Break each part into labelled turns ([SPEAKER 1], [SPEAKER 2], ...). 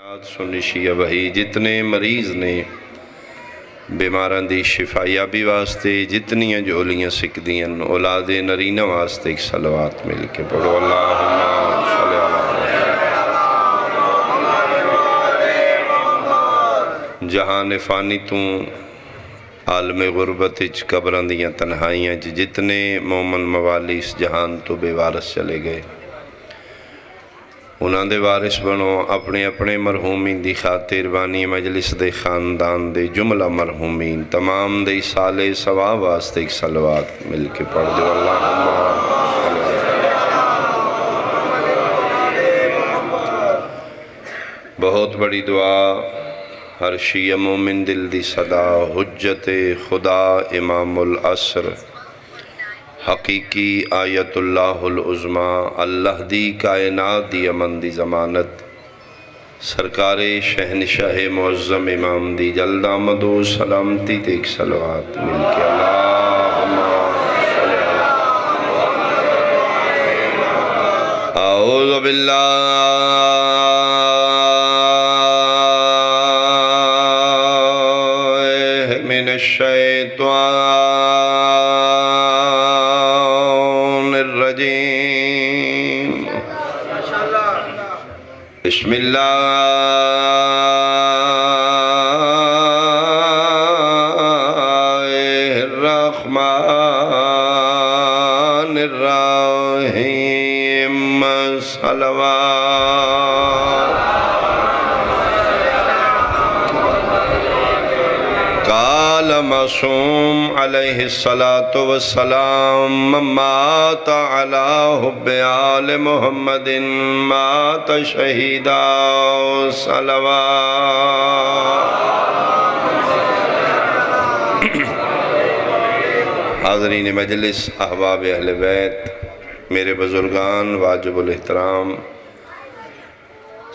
[SPEAKER 1] سنی شیعہ بھائی جتنے مریض نے بیماران دی شفایابی واسطے جتنی جولیاں سکدیاں اولاد نرینہ واسطے ایک صلوات مل کے پڑھو اللہم صلی اللہ جہان فانی تو عالم غربت قبران دیاں تنہائیاں جتنے مومن موالی اس جہان تو بے وارث چلے گئے انہاں دے وارث بنو اپنے اپنے مرحومین دی خاطر بانی مجلس دے خاندان دے جملہ مرحومین تمام دے سالے ثواب واسطے ایک صلوات مل کے پڑھ دو اللہم بہت بڑی دعا ہر شیعہ مومن دل دی صدا حجت خدا امام العصر حقیقی آیت اللہ العظمیٰ اللہ دی کائنات دی امن دی ضمانت سرکار شہنشاہ معظم امام دی جلد آمد و سلامتی تے ایک صلوات مل کے اللہم صلی اللہ اعوذ باللہ من الشیطان الرجیم بسم اللہ الرحمن الرحیم صلوات قال معصوم علیہ السلام مات علی حب آل محمد مات شہیدا صلوات حاضرین مجلس احباب اہل بیت میرے بزرگان واجب الاحترام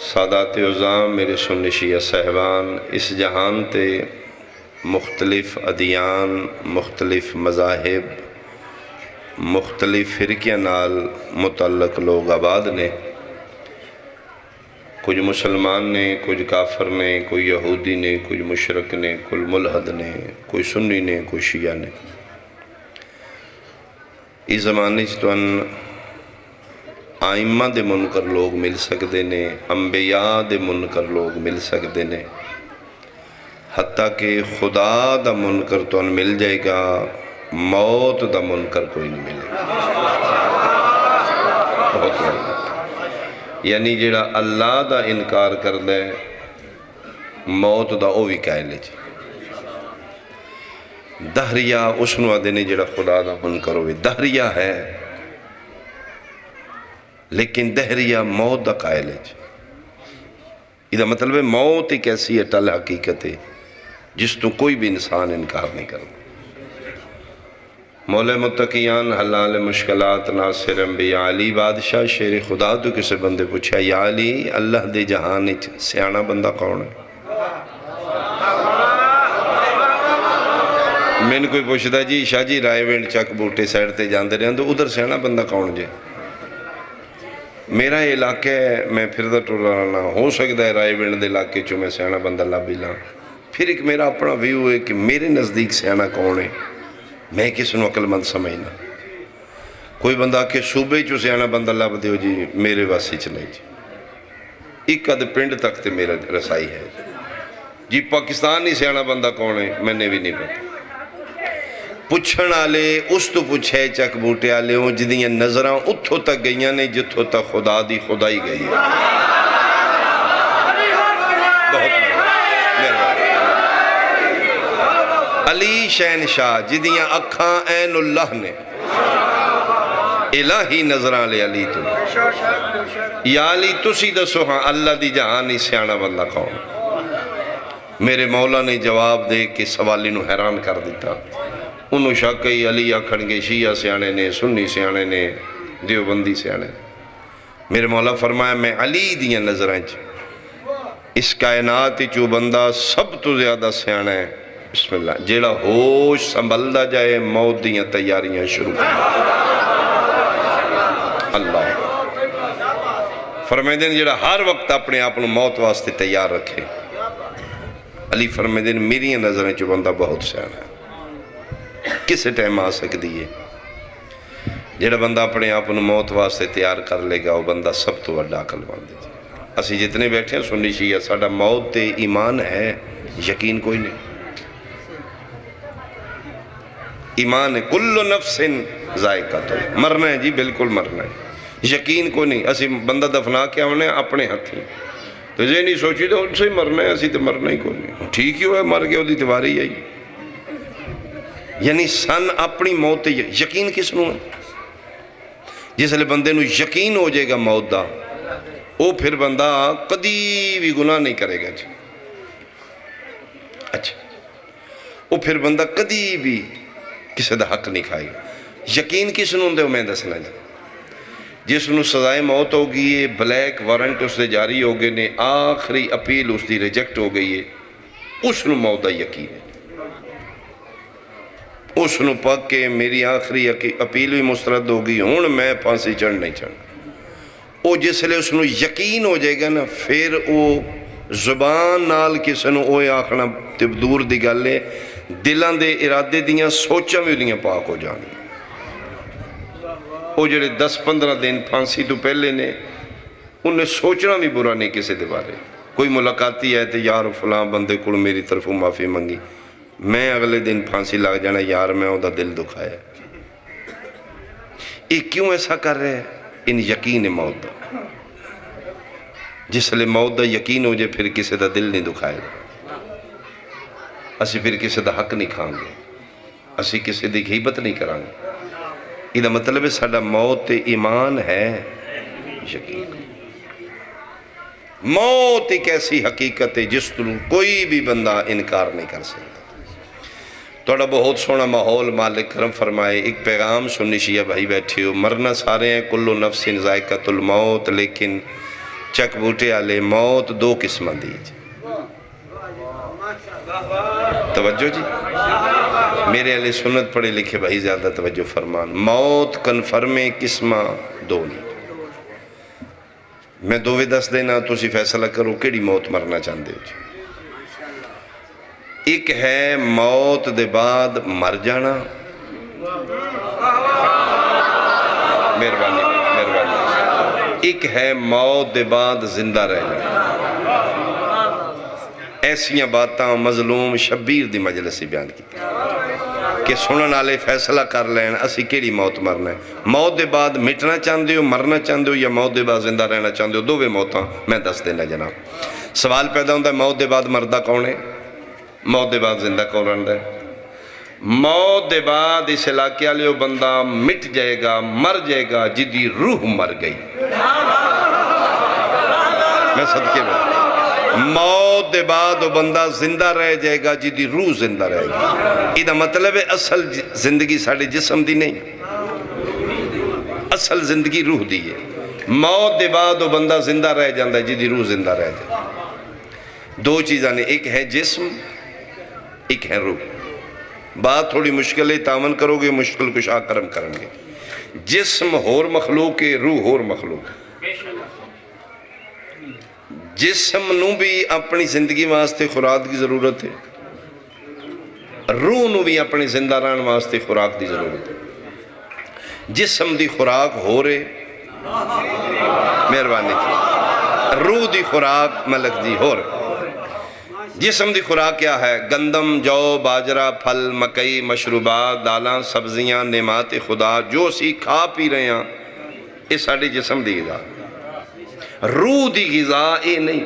[SPEAKER 1] سادات عظام میرے سنی شیعہ صاحبان اس جہان تے مختلف ادیان مختلف مذاہب مختلف فرقیاں نال متعلق لوگ آباد نے کچھ مسلمان نے کچھ کافر نے کوئی یہودی نے کچھ مشرک نے کوئی ملحد نے کوئی سنی نے کوئی شیعہ نے اس زمانے تو آئمہ دے منکر لوگ مل سکتے نے انبیاء دے منکر لوگ مل سکتے نے حتیٰ کہ خدا دا منکر تو مل جائے گا موت دا منکر کوئی نہیں ملے گا بہت بڑی یعنی جڑا اللہ دا انکار کر دے موت دا او بھی کہہ لے جی دہریہ اس نو آدھے جڑا خدا دا منکر ہوئے دہریہ ہے لیکن دہریہ موت دا قائل ہے یہ مطلب ہے موت ایک ایسی اٹل حقیقت ہے جس تو کوئی بھی انسان انکار نہیں کرتا مولا متقیان حلال مشکلات ناصر انبیاء علی بادشاہ شیر خدا تو کسے بندے پوچھا یا علی اللہ دے جہان سیانہ بندہ کون ہے میں نے کوئی پوچھتا جی شاہ جی رائے وینڈ چک بوٹے سائڈ تے جاندے رہے ہیں تو ادھر سیانہ بندہ کون جے میرا علاقہ ہے میں پھر دا ٹولا رہنا ہو سکتا ہے رائے وینڈ دے علاقے چو میں سیانہ بندہ لابی لاں پھر ایک میرا اپنا ویو ہے کہ میرے نزدیک سیانہ کون ہے میں کس نو عقل مند سمجھنا کوئی بندہ کہ صوبے چو سیانہ بندہ لاب دیو جی میرے واسی چلے جی ایک قد پنڈ تک تے میرا رسائی ہے جی پاکستانی سیانہ بندہ کون ہے میں نے بھی نہیں پتا پچھن آلے اس تو پچھے چک بوٹے آلے ہوں جدیاں نظران اتھو تک گئیاں نے جتھو تک خدا دی خدائی گئی ہے بہت علی شہنشاہ جدیاں اکھاں این اللہ نے الہی نظران لے علی تو یا علی تسی دسو ہاں اللہ دی جہانی سیانہ بندہ کون میرے مولا نے جواب دے کہ سوالی نو حیران کر دیتا انہوں شاکی علی آکھنگے شیعہ سیانے نے سنی سیانے نے دیوبندی سیانے میرے مولا فرمایا میں علی دیاں نظریں اس کائنات چو بندہ سب تو زیادہ سیانے ہے بسم اللہ جیڑا ہوش سنبھلدا جائے موت دیاں تیاریاں شروع اللہ فرمیندے نے جڑا ہر وقت اپنے آپ کو موت واسطے تیار رکھے. علی فرمیندے نے میری نظریں چ بندہ بہت سیانا ہے, کسے ٹائم آ سکتی ہے. جڑا بندہ اپنے آپ کو موت واسطے تیار کر لے گا وہ بندہ سب تو بڑا عقل مند ہے. اسی جتنے بیٹھے ہیں سنی شیعہ, ساڈا موت تے ایمان ہے, یقین کوئی نہیں. ایمان ہے کل نفس ذائقۃ, مرنا ہے جی, بالکل مرنا ہے. یقین کوئی نہیں. اسی بندہ دفنا کے آنے اپنے ہاتھی, تو یہ نہیں سوچی تو ان سے ہی مرنا ہے, اسی تو مرنا ہی کوئی نہیں. ٹھیک ہی ہوا مر گیا, وہ تیواری آئی. یعنی سن اپنی موت یقین کس نو ہے؟ جس لئے بندے نو یقین ہو جائے گا موت دا, وہ پھر بندہ کدی بھی گناہ نہیں کرے گا. اچھا, وہ پھر بندہ کدی بھی کسی دا حق نہیں کھائے گا. یقین کس نو دے میں دسنا جی, جس نو سزائے موت ہو گئی ہے, بلیک وارنٹ اس دے جاری ہو گئے نے, آخری اپیل اس دی ریجیکٹ ہو گئی ہے, اس نو موت دا یقین ہے. اس نو پاک کے میری آخری اپیل بھی مسترد ہو گئی, ہون میں پھانسی چڑھ نہیں چڑھنا. وہ جس لئے اس نو یقین ہو جائے گا نا, پھر وہ زبان نال کسی نو اوے آخنا دور دی گل ہے, دلان دے ارادے دیاں سوچاں بھی دیاں پاک ہو جانی. وہ جڑے 10-15 دن پھانسی تو پہلے نے, انہیں سوچنا بھی برا نہیں کسی دے بارے. کوئی ملاقاتی ہے تو یار فلاں بندے کو میری طرف معافی منگی, میں اگلے دن پھانسی لگ جانا, یار میں وہ دا دل دکھایا. یہ کیوں ایسا کر رہے ہیں؟ ان یقین موت دا. جس لئے موت دا یقین ہو جائے پھر کسی دا دل نہیں دکھائے گا. اسی پھر کسی دا حق نہیں کھائیں گے, اسی کسی دی غیبت نہیں کریں گے. یہ مطلب ہے ساڈا موت ایمان ہے, یقین. موت ایک ایسی حقیقت ہے جس طرح کوئی بھی بندہ انکار نہیں کر سکتا. توڑا بہت سونا ماحول مالک کرم فرمائے. ایک پیغام سنی شیعہ بھائی بیٹھے ہو, مرنا سارے ہیں, کلو نفس ذائقۃ الموت, لیکن چک بوٹے آلے موت دو قسمہ دیجئے. توجہ جی, میرے علیہ سنت پڑھے لکھے بھائی زیادہ توجہ فرمان. موت کنفرمے قسمہ دو نہیں. میں دووے دس دینا تو اسی فیصلہ کرو کیڑی موت مرنا چاہتے ہو جی. ایک ہے موت دے بعد مر جانا, مہربانی. ایک ہے موت دے بعد زندہ رہ جانا. ایسیاں باتاں مظلوم شبیر دی مجلسی بیان کی کہ سنن والے فیصلہ کر لین اسی کیڑی موت مرنا ہے. موت دے بعد مٹنا چاہتے ہو, مرنا چاہتے ہو, یا موت دے بعد زندہ رہنا چاہتے ہو؟ دوویں موتاں میں دس دینا جناب. سوال پیدا ہوتا ہے موت دے بعد مردہ کون ہے, موت دے بعد زندہ کون رہندا ہے؟ موت دے بعد اس علاقے والے بندہ مٹ جائے گا, مر جائے گا جدی روح مر گئی. میں صدقے میں, موت دے بعد وہ بندہ زندہ رہ جائے گا جدی روح زندہ رہے گی. یہ مطلب ہے اصل زندگی ساڑھے جسم دی نہیں, اصل زندگی روح دی ہے. موت دے بعد وہ بندہ زندہ رہ جاندہ ہے جدی روح زندہ رہ جائے. دو چیزاں نے, ایک ہے جسم, ایک ہے روح. بات تھوڑی مشکل ہے, تعاون کرو گے مشکل کشا کرم کریں گے. جسم ہور مخلوق ہے, روح ہور مخلوق ہے. جسم نو بھی اپنی زندگی واسطے خوراک دی ضرورت ہے, روح نو بھی اپنی زندہ رہن واسطے خوراک دی ضرورت ہے. جسم دی خوراک ہو رہے, مہربانی کی, روح دی خوراک ملک دی ہو رہے. جسم دی خوراک کیا ہے؟ گندم, جو, باجرہ, پھل, مکئی, مشروبات, دالاں, سبزیاں, نعمات خدا جو اسی کھا پی رہے ہیں, یہ ساڑھے جسم دی غذا. روح دی غذا اے نہیں.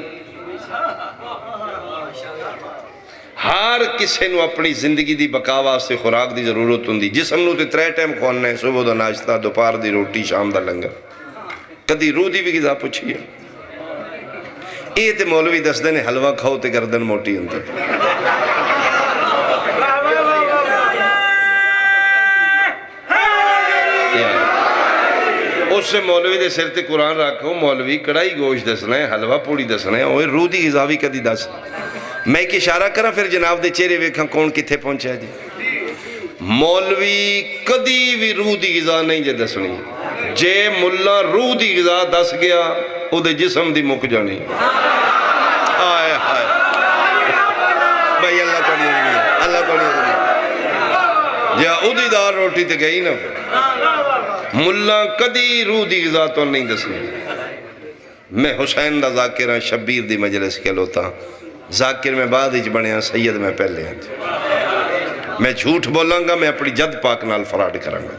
[SPEAKER 1] ہر کسے نو اپنی زندگی دی بقا واسطے خوراک دی ضرورت ہوندی. جسم نو تے 3 ٹائم کھوانا ہے, صبح دا ناشتہ, دوپہر دی روٹی, شام دا لنگر. کدی روح دی بھی غذا پوچھی ہے؟ یہ تے مولوی دس دے نے حلوہ کھاؤ تے گردن موٹی ہوندی. اس سے مولوی دے سر تے قرآن رکھو, مولوی کڑائی گوشت دسنا ہے, حلوہ پوڑی دسنا ہے, اوہ روح دی غذا بھی کدی دس. میں ایک اشارہ کرا پھر جناب دے چہرے ویکھاں کون کتھے پہنچا جی. مولوی کدی بھی روح دی غذا نہیں جے دسنی. جے ملا روح دی غذا دس گیا او دے جسم دی مک جانی آئے آئے بھائی اللہ توڑی ہوئی اللہ توڑی ہوئی جا او دی دار روٹی تے گئی نا ملہ کدی روح دی غذا تو نہیں دسنی میں حسین دا ذاکر ہاں شبیر دی مجلس کے لوتا ذاکر میں بعد اچ بنے ہاں سید میں پہلے ہاں میں جھوٹ بولاں گا میں اپنی جد پاک نال فراڈ کروں گا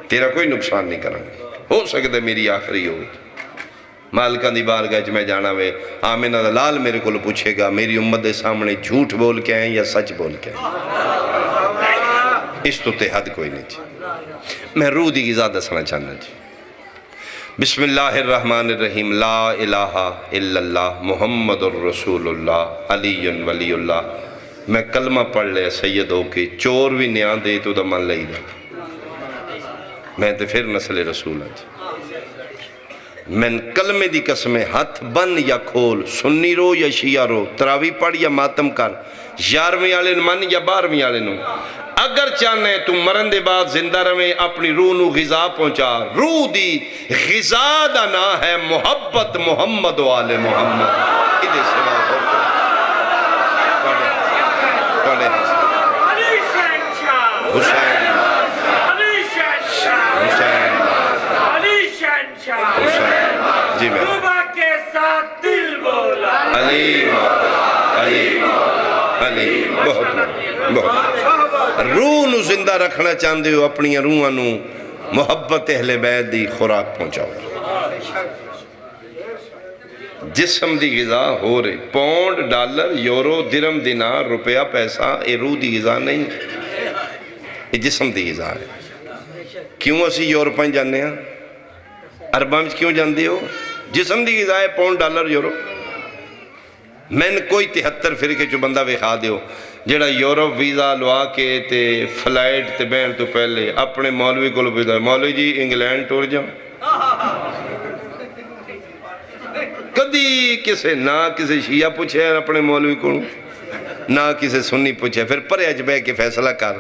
[SPEAKER 1] تیرا کوئی نقصان نہیں کروں گا ہو سکتا ہے میری آخری ہوئی مالکہ دی بارگاہ میں جانا وے آمینہ دا لال میرے کو پوچھے گا میری امت دے سامنے جھوٹ بول کے ہیں یا سچ بول کے ہیں اس تو حد کوئی نہیں جی میں روح دی غذا دسنا چاہنا جی بسم اللہ الرحمن الرحیم لا الہ الا اللہ محمد الرسول اللہ علی ولی اللہ میں کلمہ پڑھ لے سید ہو کے چور بھی نیاں دے تو دا من لئی دا میں تے پھر نسل رسول ہوں میں کلمے دی قسمیں ہاتھ بن یا کھول سنی رو یا شیعہ رو تراوی پڑھ یا ماتم کر 11ویں والے من یا 12ویں والے نو اگر چاہنے تم مرن دے بعد زندہ رویں اپنی روح نو غذا پہنچا روح دی غذا دا نا ہے محبت محمد و آل محمد ادھے سوا ہو پڑھے حسین جی میں علی علی علی بہت روح نو زندہ رکھنا چاہندے ہو اپنی روحاں نو محبت اہل بیت دی خوراک پہنچاؤ جسم دی غذا ہو رہے پونڈ ڈالر یورو درم دینار روپیہ پیسہ یہ روح دی غذا نہیں یہ جسم دی غذا ہے کیوں اسی یورپائیں جانے ہیں عربہ میں کیوں جاندے ہو جسم دی غذا ہے پونڈ ڈالر یورو میں نے کوئی 73 فرقے جو بندہ ویخا دے ہو جڑا یورپ ویزا لوا کے تے فلائٹ تے بین تو پہلے اپنے مولوی کو لپیتا ہے مولوی جی انگلینڈ ٹور جاؤں کدی کسے نہ کسے شیعہ پوچھے ہیں اپنے مولوی کو نہ کسے سنی پوچھے پھر پر اجبے کے فیصلہ کر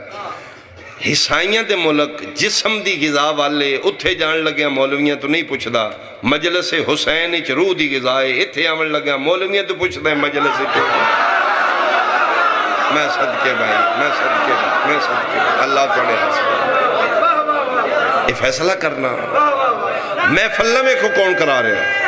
[SPEAKER 1] حسائیاں دے ملک جسم دی غذا والے اتھے جان لگیا مولویاں تو نہیں پوچھ دا مجلس حسین اچ روح دی غذا ہے اتھے آمن لگیا مولویاں تو پوچھ دا مجلس اچ میں صدقے بھائی میں صدقے بھائی میں صدقے بھائی اللہ پڑھے حسن یہ فیصلہ کرنا میں فلہ میں کو کون کرا رہے ہیں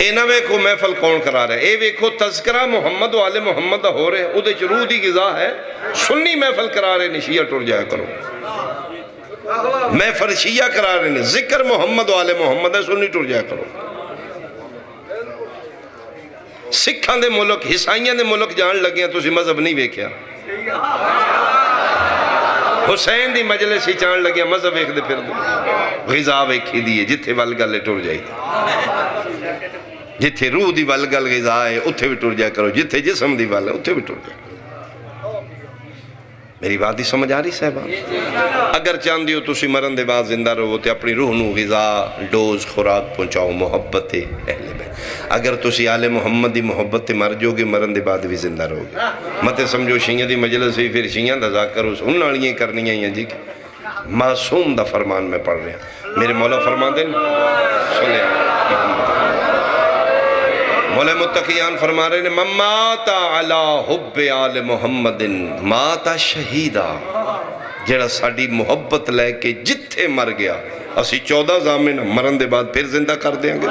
[SPEAKER 1] اینا ویکھو محفل کون کرا رہے اے ویکھو تذکرہ محمد و آل محمد ہو رہے او دے روح دی غذا ہے سنی محفل کرا رہے نے شیعہ ٹور جایا کرو محفل شیعہ کرا رہے نے ذکر محمد و آل محمد ہے سنی ٹور جایا کرو سکھاں دے ملک حسائیاں دے ملک جان لگیاں تو اسی مذہب نہیں ویکھیا حسین دی مجلس ہی چان لگیا مذہب ایک دے پھر دو غذا ویکھی دیئے جتھے والگلے ٹور جائی دی جتھے روح دی والگل غذا ہے اتھے بھی ٹور جایا کرو جتھے جسم دی وال ہے اتھے بھی ٹور جایا کرو میری بات ہی سمجھ آ رہی صاحبہ اگر چاندی ہو تسی مرن دے بعد زندہ رہو تے اپنی روح نو غذا ڈوز خوراک پہنچاؤ محبت اہل بیت اگر تسی آل محمد دی محبت مر جو گے مرن دے بعد بھی زندہ رہو گے مت سمجھو شیعہ دی مجلس ہوئی پھر شیعہ دا ذاکر اس ان نالیاں کرنی ہیں جی معصوم دا فرمان میں پڑھ رہے ہیں میرے مولا فرمان دیں سنے مولا متقیان فرما رہے ہیں مماتا علی حب آل محمد ماتا شہیدہ جڑا ساڑی محبت لے کے جتھے مر گیا اسی 14 زامن مرن دے بعد پھر زندہ کر دیں گے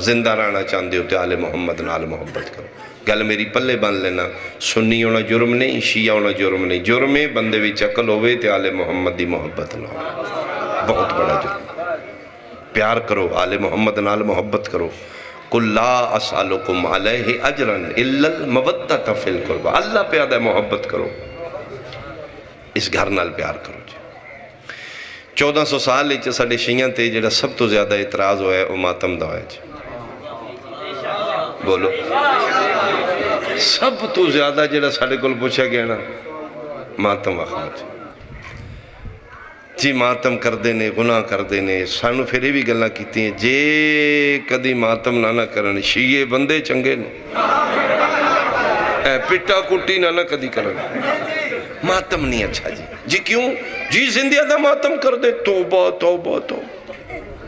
[SPEAKER 1] زندہ رہنا چاندے ہوتے آل محمد نال محبت کرو گل میری پلے بن لینا سنی ہونا جرم نہیں شیعہ ہونا جرم نہیں جرمیں بندے بھی چکل ہوئے تے آل محمد دی محبت نہ ہو بہت بڑا جرم پیار کرو آل محمد نال محبت کرو قُلْ لَا أَسْأَلُكُمْ عَلَيْهِ أَجْرًا إِلَّا الْمَوَدَّةَ فِي الْقُرْبَى اللہ پیادہ محبت کرو اس گھر نال پیار کرو جی 1400 سال لیچے ساڑے شیعہ تے جڑا سب تو زیادہ اعتراض ہوئے وہ ماتم دا ہوئے جی بولو سب تو زیادہ جڑا ساڑے کل پوچھا گیا نا ماتم وخات جی ماتم کر دینے گناہ کر دینے سانو پھر بھی گلنا کیتی ہیں جے کدی ماتم نہ کرنے شیعے بندے چنگے نے پٹا کٹی نہ کدی کرنے ماتم نہیں اچھا جی جی کیوں جی زندیاں دا ماتم کر دے توبہ توبہ توبہ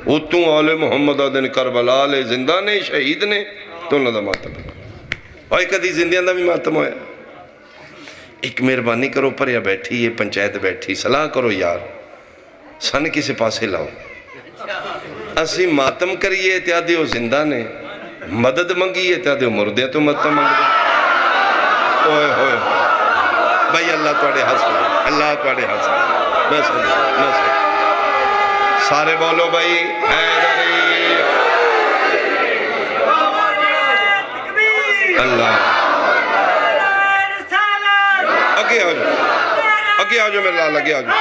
[SPEAKER 1] وہ تو آل محمد آدن کربلا لے زندہ نے شہید نے تو انہوں دا ماتم اور کدی زندیاں دا بھی ماتم ہویا ایک مہربانی کرو پر یا بیٹھی یہ پنچایت بیٹھی صلاح کرو یار سن کسی پاسے لاؤ اسی ماتم کریے اتیادی وہ زندہ نے مدد منگی اتیادی وہ مردے تو ماتم منگ دے اوئے ہوئے بھائی اللہ توڑے حسن اللہ توڑے حسن بس سارے بولو بھائی حیدری اللہ اگے آ جاؤ میرے لال اگے آ جاؤ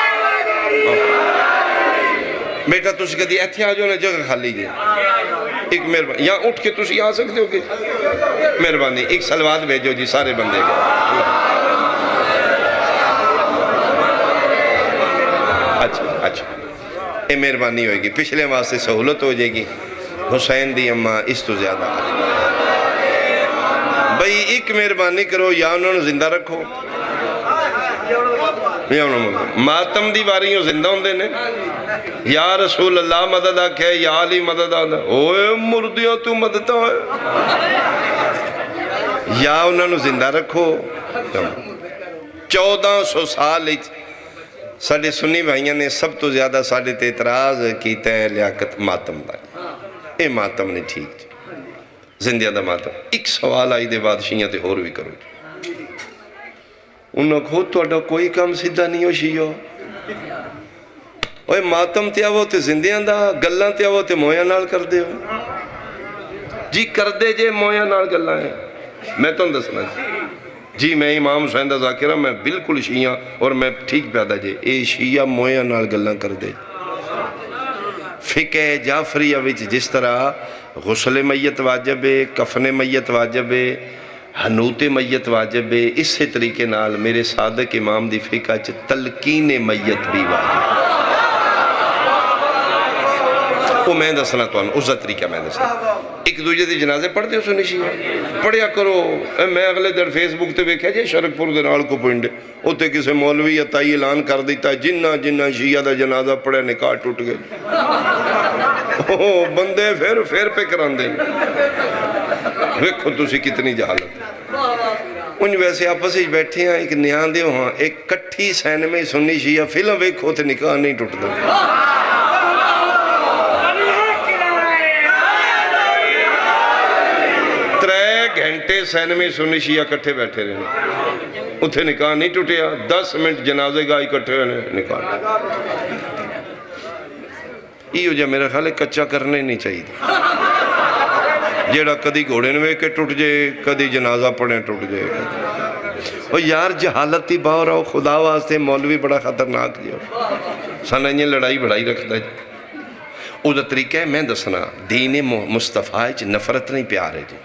[SPEAKER 1] بیٹا تسی کدی ایتھے آ جاؤ نا جگہ خالی جائے ایک مہربانی یہاں اٹھ کے تسی آ سکتے ہو کہ مہربانی ایک سلوات بھیجو جی سارے بندے گئے اچھا یہ مہربانی ہوئے گی پچھلے واسطے سہولت ہو جائے گی حسین دی اماں اس تو زیادہ بھئی ایک مہربانی کرو یا انہوں نے زندہ رکھو ماتم دی باریوں زندہ ہوں دینے یا رسول اللہ مدد آکھے یا علی مدد آدھا اوے مردیاں تو مددتا ہے یا انہوں نے زندہ رکھو 1400 سال ساڑھے سنی بھائیاں نے سب تو زیادہ ساڑھے تے اعتراض کیتا ہے لیاقت ماتم دا اے ماتم نے ٹھیک زندیاں دا ماتم ایک سوال آئی دے بعد شیعہ تے اور بھی کرو انہوں کو توڑا کوئی کام سیدھا نہیں ہو شیعہ اوہ ماتم تے آوہ تے زندیاں دا گلہ تے آوہ تے مویا نال کر دے ہو جی کر دے جے مویا نال گلہ ہیں میں تو اندسنا جی میں امام حسین دا ذاکرہ میں بالکل شیعہ اور میں ٹھیک پیدا جے اے شیعہ مویا نال گلہ کر دے فقہ جعفریہ وچ جس طرح غسل میت واجب ہے کفن میت واجب ہے حنوت میت واجب ہے اسی طریقے نال میرے صادق امام دی فقہ چ تلقین میت بھی واجب وہ میں دسنا تو اس دا طریقہ میں دسنا ایک دوجہ دی جنازے پڑھتے ہو سنی شیعہ پڑھیا کرو میں اگلے در فیس بک تے بیکھا جائے شرک پور دنال کو پوئنڈے ہوتے کسے مولوی عطائی اعلان کر دیتا ہے جنہ شیعہ دا جنازہ پڑھے نکاح ٹوٹ گئے بندے پھر پہ کران دیں ویکھو تسی کتنی جہالت ان ویسے آپس ہی بیٹھے ہیں ایک نیاں دے ہاں ایک کٹھی سین میں سنی شیعہ فلم ویکھو تے نکاح نہیں ٹوٹ دیں 3 گھنٹے سین میں سنی شیعہ کٹھے بیٹھے رہے اتھے نکاح نہیں ٹوٹیا 10 منٹ جنازے گاہ کٹھے رہے نکاح یہ جو میرا خیال ہے کچا کرنے نہیں چاہیے جیڑا کدی گھوڑے نوے کے ٹوٹ جائے کدی جنازہ پڑھیں ٹوٹ جائے اور یار جہالتی باؤ رہو خدا واسطے مولوی بڑا خطرناک جی سنائیں لڑائی بڑائی رکھتا ہے او دا طریقہ ہے میں دسنا دین مصطفیٰ نفرت نہیں پیار ہے جی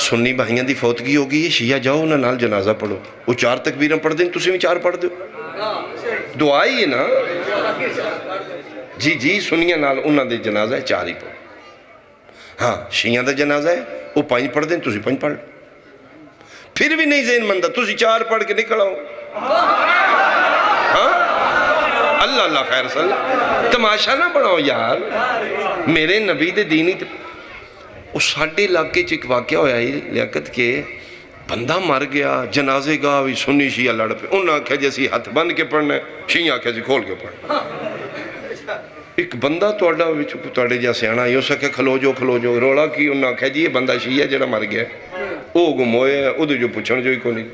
[SPEAKER 1] سنی بھائیاں دی فوتگی ہوگی یہ شیعہ جاؤ نہ نال جنازہ پڑھو وہ 4 تکبیریں پڑھ دیں تسی بھی 4 پڑھ دو دعائی ہے نا جی سنیاں نال انہاں دے جنازہ ہے 4 ہی پڑھ ہاں شیعہ دا جنازہ ہے وہ 5 پڑھ دیں تسی 5 پڑھ پھر بھی نہیں ذہن مندہ تسی 4 پڑھ کے نکل آؤ ہاں اللہ خیر صلی اللہ تماشا نہ بڑھاؤ یار میرے نبی دے دینی اس ساڑھے علاقے چ ایک واقعہ ہویا ہے لیاقت کے بندہ مر گیا جنازے گاہ بھی سنی شیعہ لڑ پہ انہاں کہا جیسی ہاتھ بند کے پڑھنا ہے شیعہ کہا جی کھول کے پڑھنا ایک بندہ توڑے جا سیانا یہ سکے کھلو جو روڑا کی انہاں کہا جی یہ بندہ شیعہ جڑا مر گیا او گموئے ہے او دو جو پوچھن جو ہی کو نہیں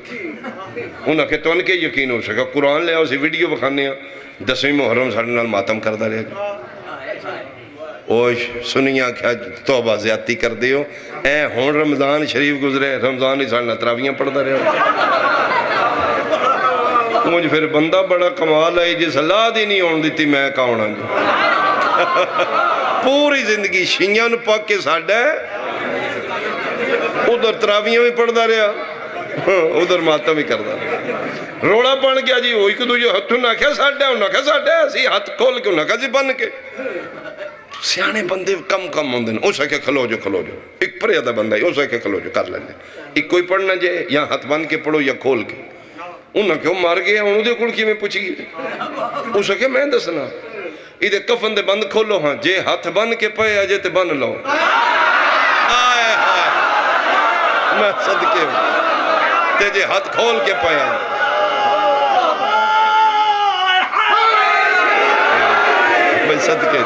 [SPEAKER 1] انہاں کہا تو ان کے یقین ہو سکا قرآن لے اسی ویڈیو بکھانے ہیں 10ویں محرم ساڑھے نال ماتم کردہ رہے گا اوش سنیاں کیا توبہ زیادتی کر دیو اے ہون رمضان شریف گزرے رمضان ہی ساڑھنا تراویاں پڑھتا رہے مجھ پھر بندہ بڑا کمال ہے جس اللہ دی نہیں ہون دیتی میں کاؤنا گا پوری زندگی شیعہ نو پاک کے ساڑھا ہے ادھر تراویاں بھی پڑھتا رہا ادھر ماتم بھی کرتا رہا روڑا پڑھ گیا جی وہی کو جو ہتھو نہ کیا ساڑھا ہے انہوں کیا ساڑھا ہے اسی ہاتھ کھول کے انہوں کیا جی بن کے سیانے بندے کم ہوندے ہیں اسے کہ کھلو جو ایک پریادہ بندہ ہے اسے کہ کھلو جو کر لینے ایک کوئی پڑھنا جائے یا ہاتھ بن کے پڑھو یا کھول کے انہاں کیوں مار گیا انہوں دے کل کی میں پوچھی گئے اس کہ میں دسنا ادھے کفن دے بند کھولو ہاں جے ہاتھ بن کے پے اجے تے بن لو آئے آئے میں صدقے ہوں تے جے ہاتھ کھول کے پے اجے میں صدقے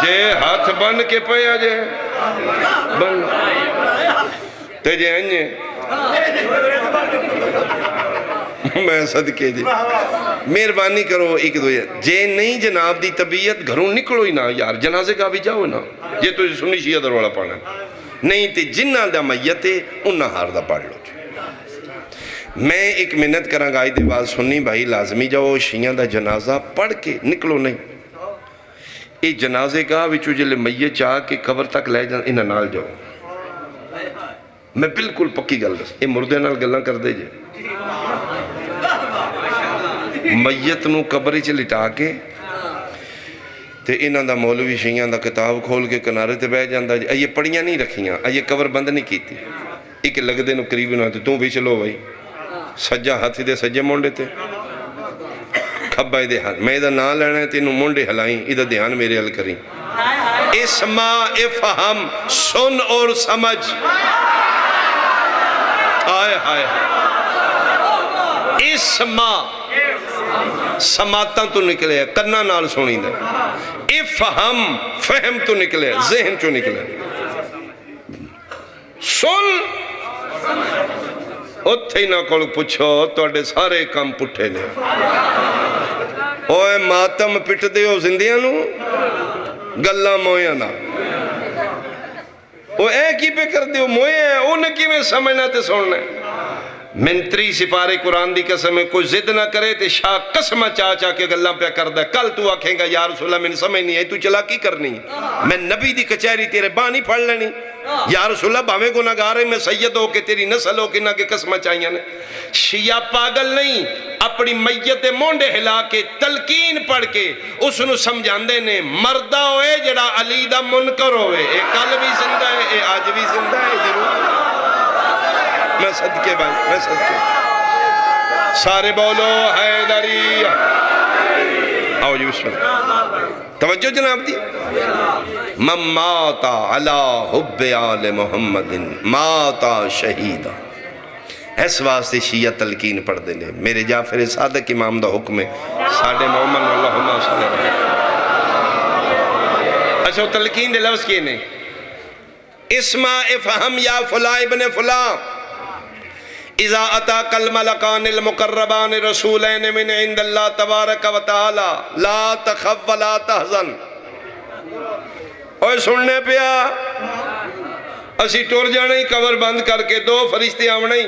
[SPEAKER 1] جے ہاتھ بن کے پے اجے بن تے جے انجے میں صدقے جی مہربانی کرو ایک دو جے نہیں جناب دی طبیعت گھروں نکلو ہی نہ یار جنازے کا بھی جاؤ نا جے تو سنی شیعہ در والا پڑھنا نہیں تے جنہ دا میتے انہ ہار دا پڑھ لو میں ایک منت کراں گا آئی دے بات سننی بھائی لازمی جاؤ شیعہ دا جنازہ پڑھ کے نکلو نہیں ایک جنازے کا وچو جلے میت چاہ کے قبر تک لے جان انہ نال جاؤ میں بالکل پکی گل دس یہ مردے نال گلاں کر دے جے میت نو قبر چ لٹا کے تے انہاں دا مولوی شیعہ دا کتاب کھول کے کنارے تے بیٹھ جاندا جی یہ پڑیاں نہیں رکھیاں یہ قبر بند نہیں کیتی ایک لگ دے نو قریب نہ تو بھی چلو بھائی سجا ہاتھی دے سجے مونڈے تے کھبا دے ہاتھ میں دا نام لینا ہے تینوں مونڈے ہلائیں ادھا دھیان میرے حل کریں اسما افہم سن اور سمجھ آئے آئے اسما سماعتاں تو نکلے ہے کنہ نال سنی دے افہم فہم تو نکلے ہے ذہن چو نکلے سن اتھے نہ کول پچھو توڑے سارے کام پٹھے لے اوے ماتم پٹ دے ہو زندیاں نو گلہ مویا نا وہ ایک ہی پہ کر دیو مویا ہے انہیں کی میں سمجھنا تے سننا ہے منتری سپارے قرآن دی قسم میں کوئی زد نہ کرے تے شاہ قسمہ چاچا کے گلہ پہ کر دے کل تو آکھیں گا یا رسول اللہ میں نے سمجھ نہیں ہے تو چلا کی کرنی میں نبی دی کچھری تیرے بانی پڑھ لینی یا رسول اللہ باویں گناہ گارے میں سید ہو کے تیری نسل ہو کے نہ کے قسمہ چاہیے نے شیعہ پاگل نہیں اپنی میت مونڈے ہلا کے تلقین پڑھ کے اس نو سمجھان دے نے مردہ ہوئے جڑا علی دا منکر ہوئے اے کل بھی زندہ ہے اے آج بھی زندہ ہے ضرور میں صدقے بھائی میں صدقے سارے بولو حیدری آؤ جی بسم اللہ توجہ جناب دی من ماتا علی حب آل محمد ماتا شہیدہ اس واسطے شیعہ تلقین پڑھ دے لے میرے جعفر صادق امام دا حکم ہے ساڑھے محمد اللہم صلی اللہ علیہ وسلم اچھا تلقین دے لفظ کیے نے اسما افہم یا فلا ابن فلا اذا اتاک الملکان المقربان رسولین من عند اللہ تبارک و تعالی لا تخف ولا تحزن اوہ سننے پیا اسی ٹور جانے ہی قبر بند کر کے دو فرشتے آونے ہی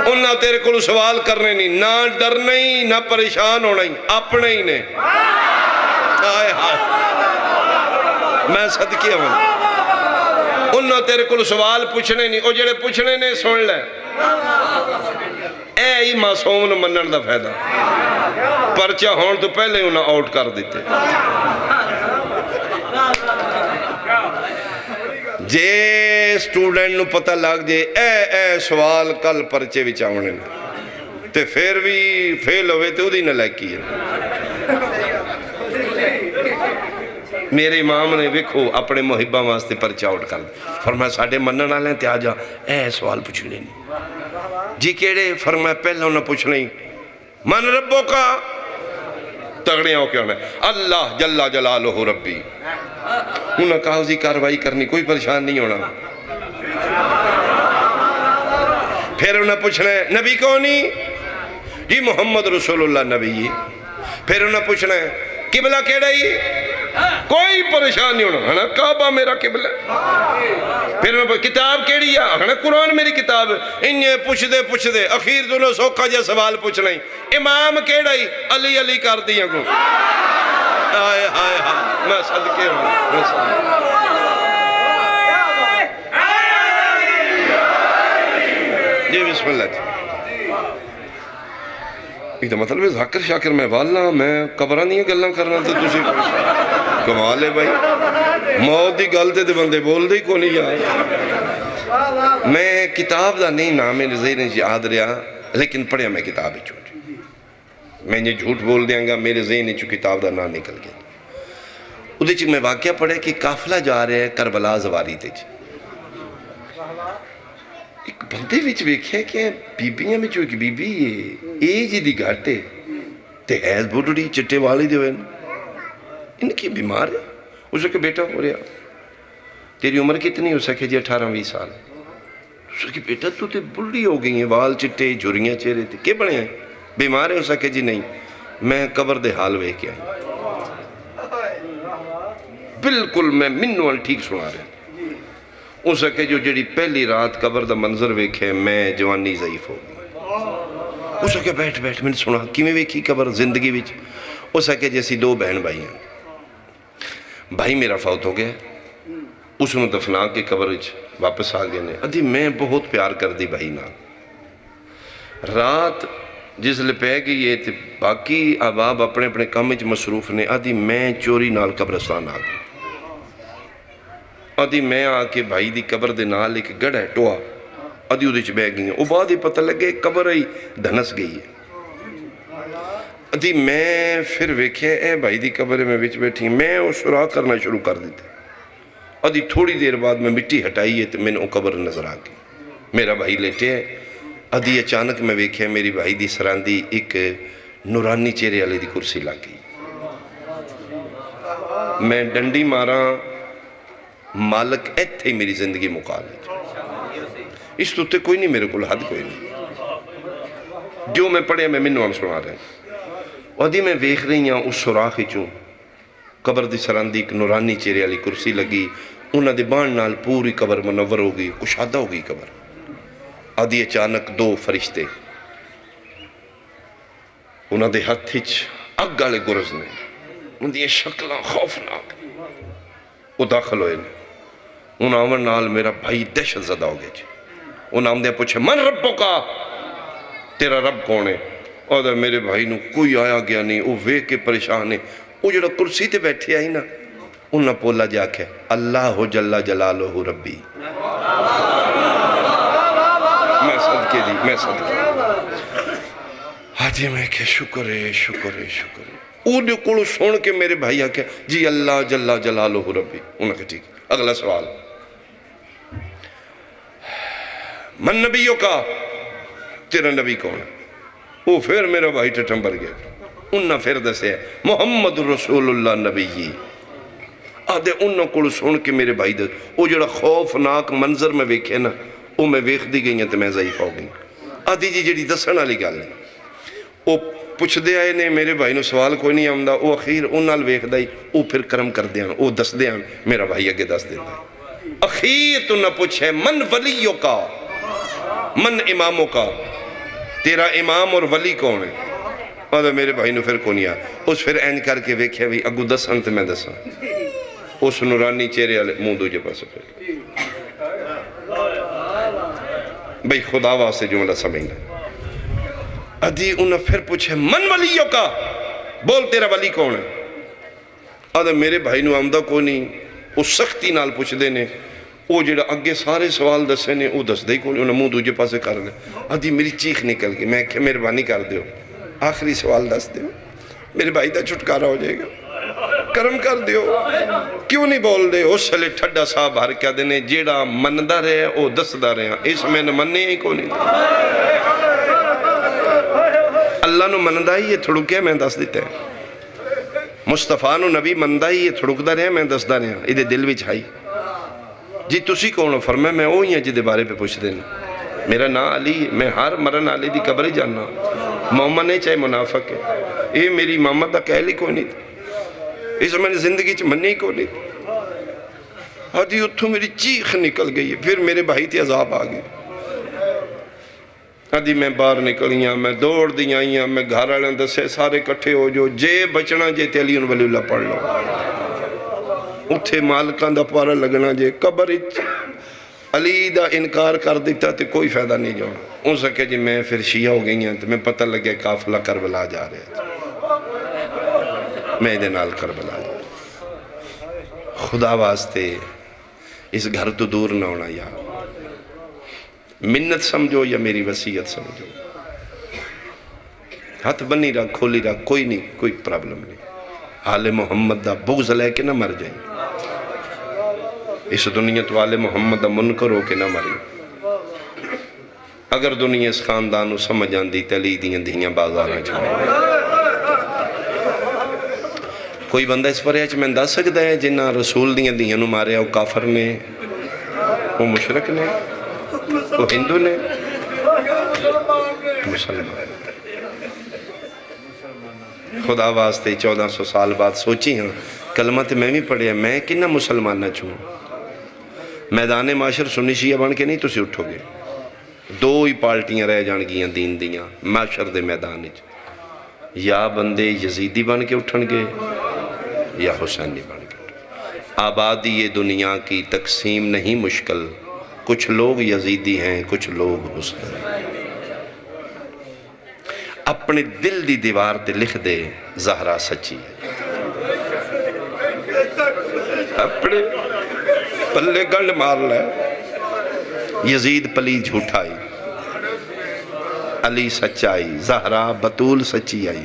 [SPEAKER 1] انہاں تیرے کو سوال کرنے نہیں نہ ڈرنے ہی نہ پریشان ہونے ہی اپنے ہی نے آئے ہائے میں صدقے ہوں انہاں تیرے کو سوال پوچھنے نہیں او جڑے پوچھنے نے سن لے اے ہی معصوم نو منن دا فائدہ پرچہ ہون تو پہلے انہاں آؤٹ کر دیتے جے سٹوڈنٹ نو پتہ لگ جے اے سوال کل پرچے بھی چاونے تے پھر بھی فیل ہوئے تے ادھی نہ لائکی ہے میرے امام نے ویکھو اپنے محبہ واسطے پرچہ آؤٹ کر دے فرمایا ساڑھے منن آلیں تے آجا اے سوال پوچھنے نہیں جی کیڑے فرمایا پہلے انہوں پوچھنے من ربوں کا تگڑیاں ہو کے ہونا اللہ جل جلالہ ربی انہوں نے کہا اسی کاروائی کرنی کوئی پریشان نہیں ہونا پھر انہوں نے پوچھنا ہے نبی کونی جی محمد رسول اللہ نبی پھر انہوں نے پوچھنا ہے قبلہ کیڑا ہی کوئی پریشان نہیں ہونا ہے کعبہ میرا قبلہ پھر میں کتاب کیڑی ہے قرآن میری کتاب انہیں پوچھ دے اخیر تو نے سوکھا جا سوال پوچھنا ہی امام کیڑا ہی علی علی کر دیا کو آئے آئے آئے میں صدقے ہوں جی بسم اللہ جی ایک مطلب ہے ذاکر شاکر میں والا میں قبرہ نہیں گلنا کرنا تو تسی کمال ہے بھائی موت دی گلتے دے بندے بول دے کو نہیں یاد میں کتاب دا نہیں نام ذہن یاد رہا لیکن پڑھیا میں کتاب ہی چھوٹی، میں یہ جھوٹ بول دیاں گا میرے ذہن چو کتاب دا نام نکل گیا۔ ادھے چک میں واقعہ پڑھے کہ قافلہ جا رہے ہیں کربلا زواری تے چ، ایک بندے وچ ویکھے کہ بیبیاں میں چو ایک بیبی ایج دی گھاٹے تے حیض بڑھڑی چٹے والی دے ہوئے ان کی بیمار ہے۔ اسے کہ بیٹا ہو رہا تیری عمر کتنی؟ اسے کہ جی 18-20 سال۔ اسے کہ بیٹا تو تے بڑھڑی ہو گئی ہیں، وال چٹے جھریاں چہرے تے کیا بڑے ہیں، بیمار ہیں؟ اسے کہ جی نہیں، میں قبر دے حال وے کے آئی، بالکل میں منوال ٹھیک سنا رہا ہوں۔ اسے کہ جو جڑی پہلی رات قبر دا منظر ویکھے میں جوانی ضعیف ہو گئی۔ اسے کہ بیٹھ بیٹھ میں نے سنا کیویں ویکھی قبر زندگی وچ؟ اسے کہ جیسی 2 بہن بھائی ہیں، بھائی میرا فوت ہو گیا، اس نے دفنا کے قبر وچ واپس آ گئے نے، ادھی میں بہت پیار کر دی بھائی نال، رات جس لئے پہ گئی ہے تے باقی احباب اپنے اپنے کام وچ مصروف نے، ادھی میں چوری نال قبرستان آ گئی، ادھی میں آ کے بھائی دی قبر دے نال ایک گڑھ ہے ٹوہ، ادھی ادھے چ بہ گئی ہیں، وہ بعد ہی پتہ لگے قبر ہی دھنس گئی ہے۔ ادھی میں پھر ویکھے اے بھائی دی قبر میں وچ بیٹھی، میں وہ سراغ کرنا شروع کر دیتے، ادھی تھوڑی دیر بعد میں مٹی ہٹائی ہے تو میں نے وہ قبر نظر آ گئی، میرا بھائی لیٹے ہے۔ ادھی اچانک میں ویکھے میری بھائی دی سراندی ایک نورانی چہرے والے دی کرسی لگ گئی، میں ڈنڈی مارا، مالک ایتھے ہی میری زندگی مکا لے، اس تو تے کوئی نہیں، میرے کو حد کوئی نہیں، جو میں پڑھے میں منوان سنا رہے ہیں۔ ادھی میں ویکھ رہی ہوں اس سوراخ چوں قبر دی سراندی ایک نورانی چہرے والی کرسی لگی، انہاں دے بان نال پوری قبر منور ہو گئی، کشادہ ہو گئی قبر۔ ادھی اچانک 2 فرشتے انہاں دے ہتھ وچ اگ والے گرز نے، انہاں دی شکلاں خوفناک، وہ داخل ہوئے نے، انہاں آمن نال میرا بھائی دہشت زدہ ہو گئے، انہاں آمدے پوچھے من ربو کا، تیرا رب کون ہے؟ اور میرے بھائی نو کوئی آیا گیا نہیں، وہ ویکھ کے پریشان ہے، وہ جڑا کرسی تے بیٹھے آئی نا، انہاں پولا جا کے اللہ جل جلالہ ربی، میں صدقے دی، میں صدقے حاجی میں کہ شکر ہے شکر ہے شکر ہے۔ اوہ کلو سن کے میرے بھائی آکے جی اللہ جل جلالہ ربی، انہاں کہ ٹھیک۔ اگلا سوال، من نبیوں کا، تیرا نبی کون ہے؟ وہ پھر میرا بھائی ٹھٹھم بھر گیا، انہاں پھر دسے محمد رسول اللہ نبی جی۔ آدھے انہاں کو سن کے میرے بھائی دے وہ جڑا خوفناک منظر میں ویکھے نا، وہ میں ویکھ دی گئی ہیں تو میں ضعیف ہو گئی۔ آدھی جی جڑی دسن والی گل ہے، وہ پوچھ دے آئے نے میرے بھائی نو سوال کوئی نہیں آمدہ، وہ اخیر انہاں ویکھ دائی، وہ پھر کرم کر دیاں، وہ دس دیاں، میرا بھائی اگے دس دیتا ہے۔ اخیر تو نہ پوچھے من ولیوں کا، من اماموں کا، تیرا امام اور ولی کون ہے؟ آدھے میرے بھائی نو پھر کونی آ، اس پھر این کر کے ویکھے بھی اگو دسن تو میں دساں، اس نورانی چہرے والے منہ دوجے پاس پھر بھئی خدا واسطے جملہ سمجھنا۔ ادھی انہاں پھر پوچھے من ولیوں کا، بول تیرا ولی کون ہے؟ آدھے میرے بھائی نو آمدہ کو نہیں، وہ سختی نال پوچھ دینے، وہ جڑا اگے سارے سوال دسے نے وہ دس دے کو نہیں، انہاں منہ دوجے پاسے کر دے۔ ادھی میری چیخ نکل گئی، میں کہ مہربانی کر دیو، آخری سوال دس دیو، میرے بھائی دا چھٹکارا ہو جائے گا، کرم کر دیو، کیوں نہیں بول دے؟ اس سلے ٹھڈا صاحب ہر کیا دینے جیڑا مندہ رہے وہ دسدہ رہے، اس میں نے مننے ہی کو نہیں دے، اللہ نو مندہ ہی یہ تھڑکے میں دس دیتے ہیں، مصطفیٰ نو نبی مندہ ہی یہ تھڑک دا رہے میں دس دا رہے، ادھے دل بھی چھائی جی تسی کون فرمائے میں وہی ہیں جدے بارے پہ پوچھ دینا، میرا نا علی، میں ہر مرن علی دی قبر ہی جاننا، محمد نہیں چاہے منافق ہے، اے میری محمد دا کہل ہی کوئی نہیں تھا، اس میں نے زندگی چ منی ہی کوئی نہیں تھا۔ ہاں اتھو میری چیخ نکل گئی ہے، پھر میرے بھائی تے عذاب آگئے، ادھی میں باہر نکلیاں، میں دوڑ دیاں، میں گھر والے دسے سارے کٹھے ہو جو جے بچنا جے تے علی ولی اللہ پڑھ لو، اتھے مالکان دا پارا لگنا جے قبر علی دا انکار کر دیتا تے کوئی فائدہ نہیں جاؤ، ان سکے جی میں پھر شیعہ ہو گئی ہیں تو میں پتہ لگے قافلہ کربلا جا رہے تھے، میں دے نال کربلا جا رہے، خدا واسطے اس گھر تو دور نہ ہونا یار، منت سمجھو یا میری وصیت سمجھو، ہاتھ بنی رکھ کھولی رکھ کوئی نہیں کوئی پرابلم نہیں آل محمد دا بغض لے کے نہ مر جائیں اس دنیا تو آل محمد دا منکر ہو کے نہ مریں اگر دنیا اس خاندانو سمجھ آندی تلی دیاں دیاں بازاراں جائیں کوئی بندہ اس پر ہے میں دا سکتا ہے جنہ رسول دیاں دیاں نو مارے وہ کافر نے وہ مشرک نے وہ ہندو نے مسلمان خدا واسطے 1400 سال بعد سوچی ہاں کلمہ تے میں بھی پڑھیا میں کنہ مسلمان نہ چھوں میدان معاشر سنی شیعہ بن کے نہیں تو سے اٹھو گے دو ہی پارٹیاں رہ جان گیاں دین دیاں معاشر دے میدان یا بندے یزیدی بن کے اٹھن گے یا حسینی بن کے آبادی یہ دنیا کی تقسیم نہیں مشکل کچھ لوگ یزیدی ہیں کچھ لوگ حسین اپنے دل دی دیوار تے لکھ دے زہرا سچی ہے اپنے پلے گنڈ مار لے یزید پلی جھوٹائی علی سچائی زہرا بطول سچی آئی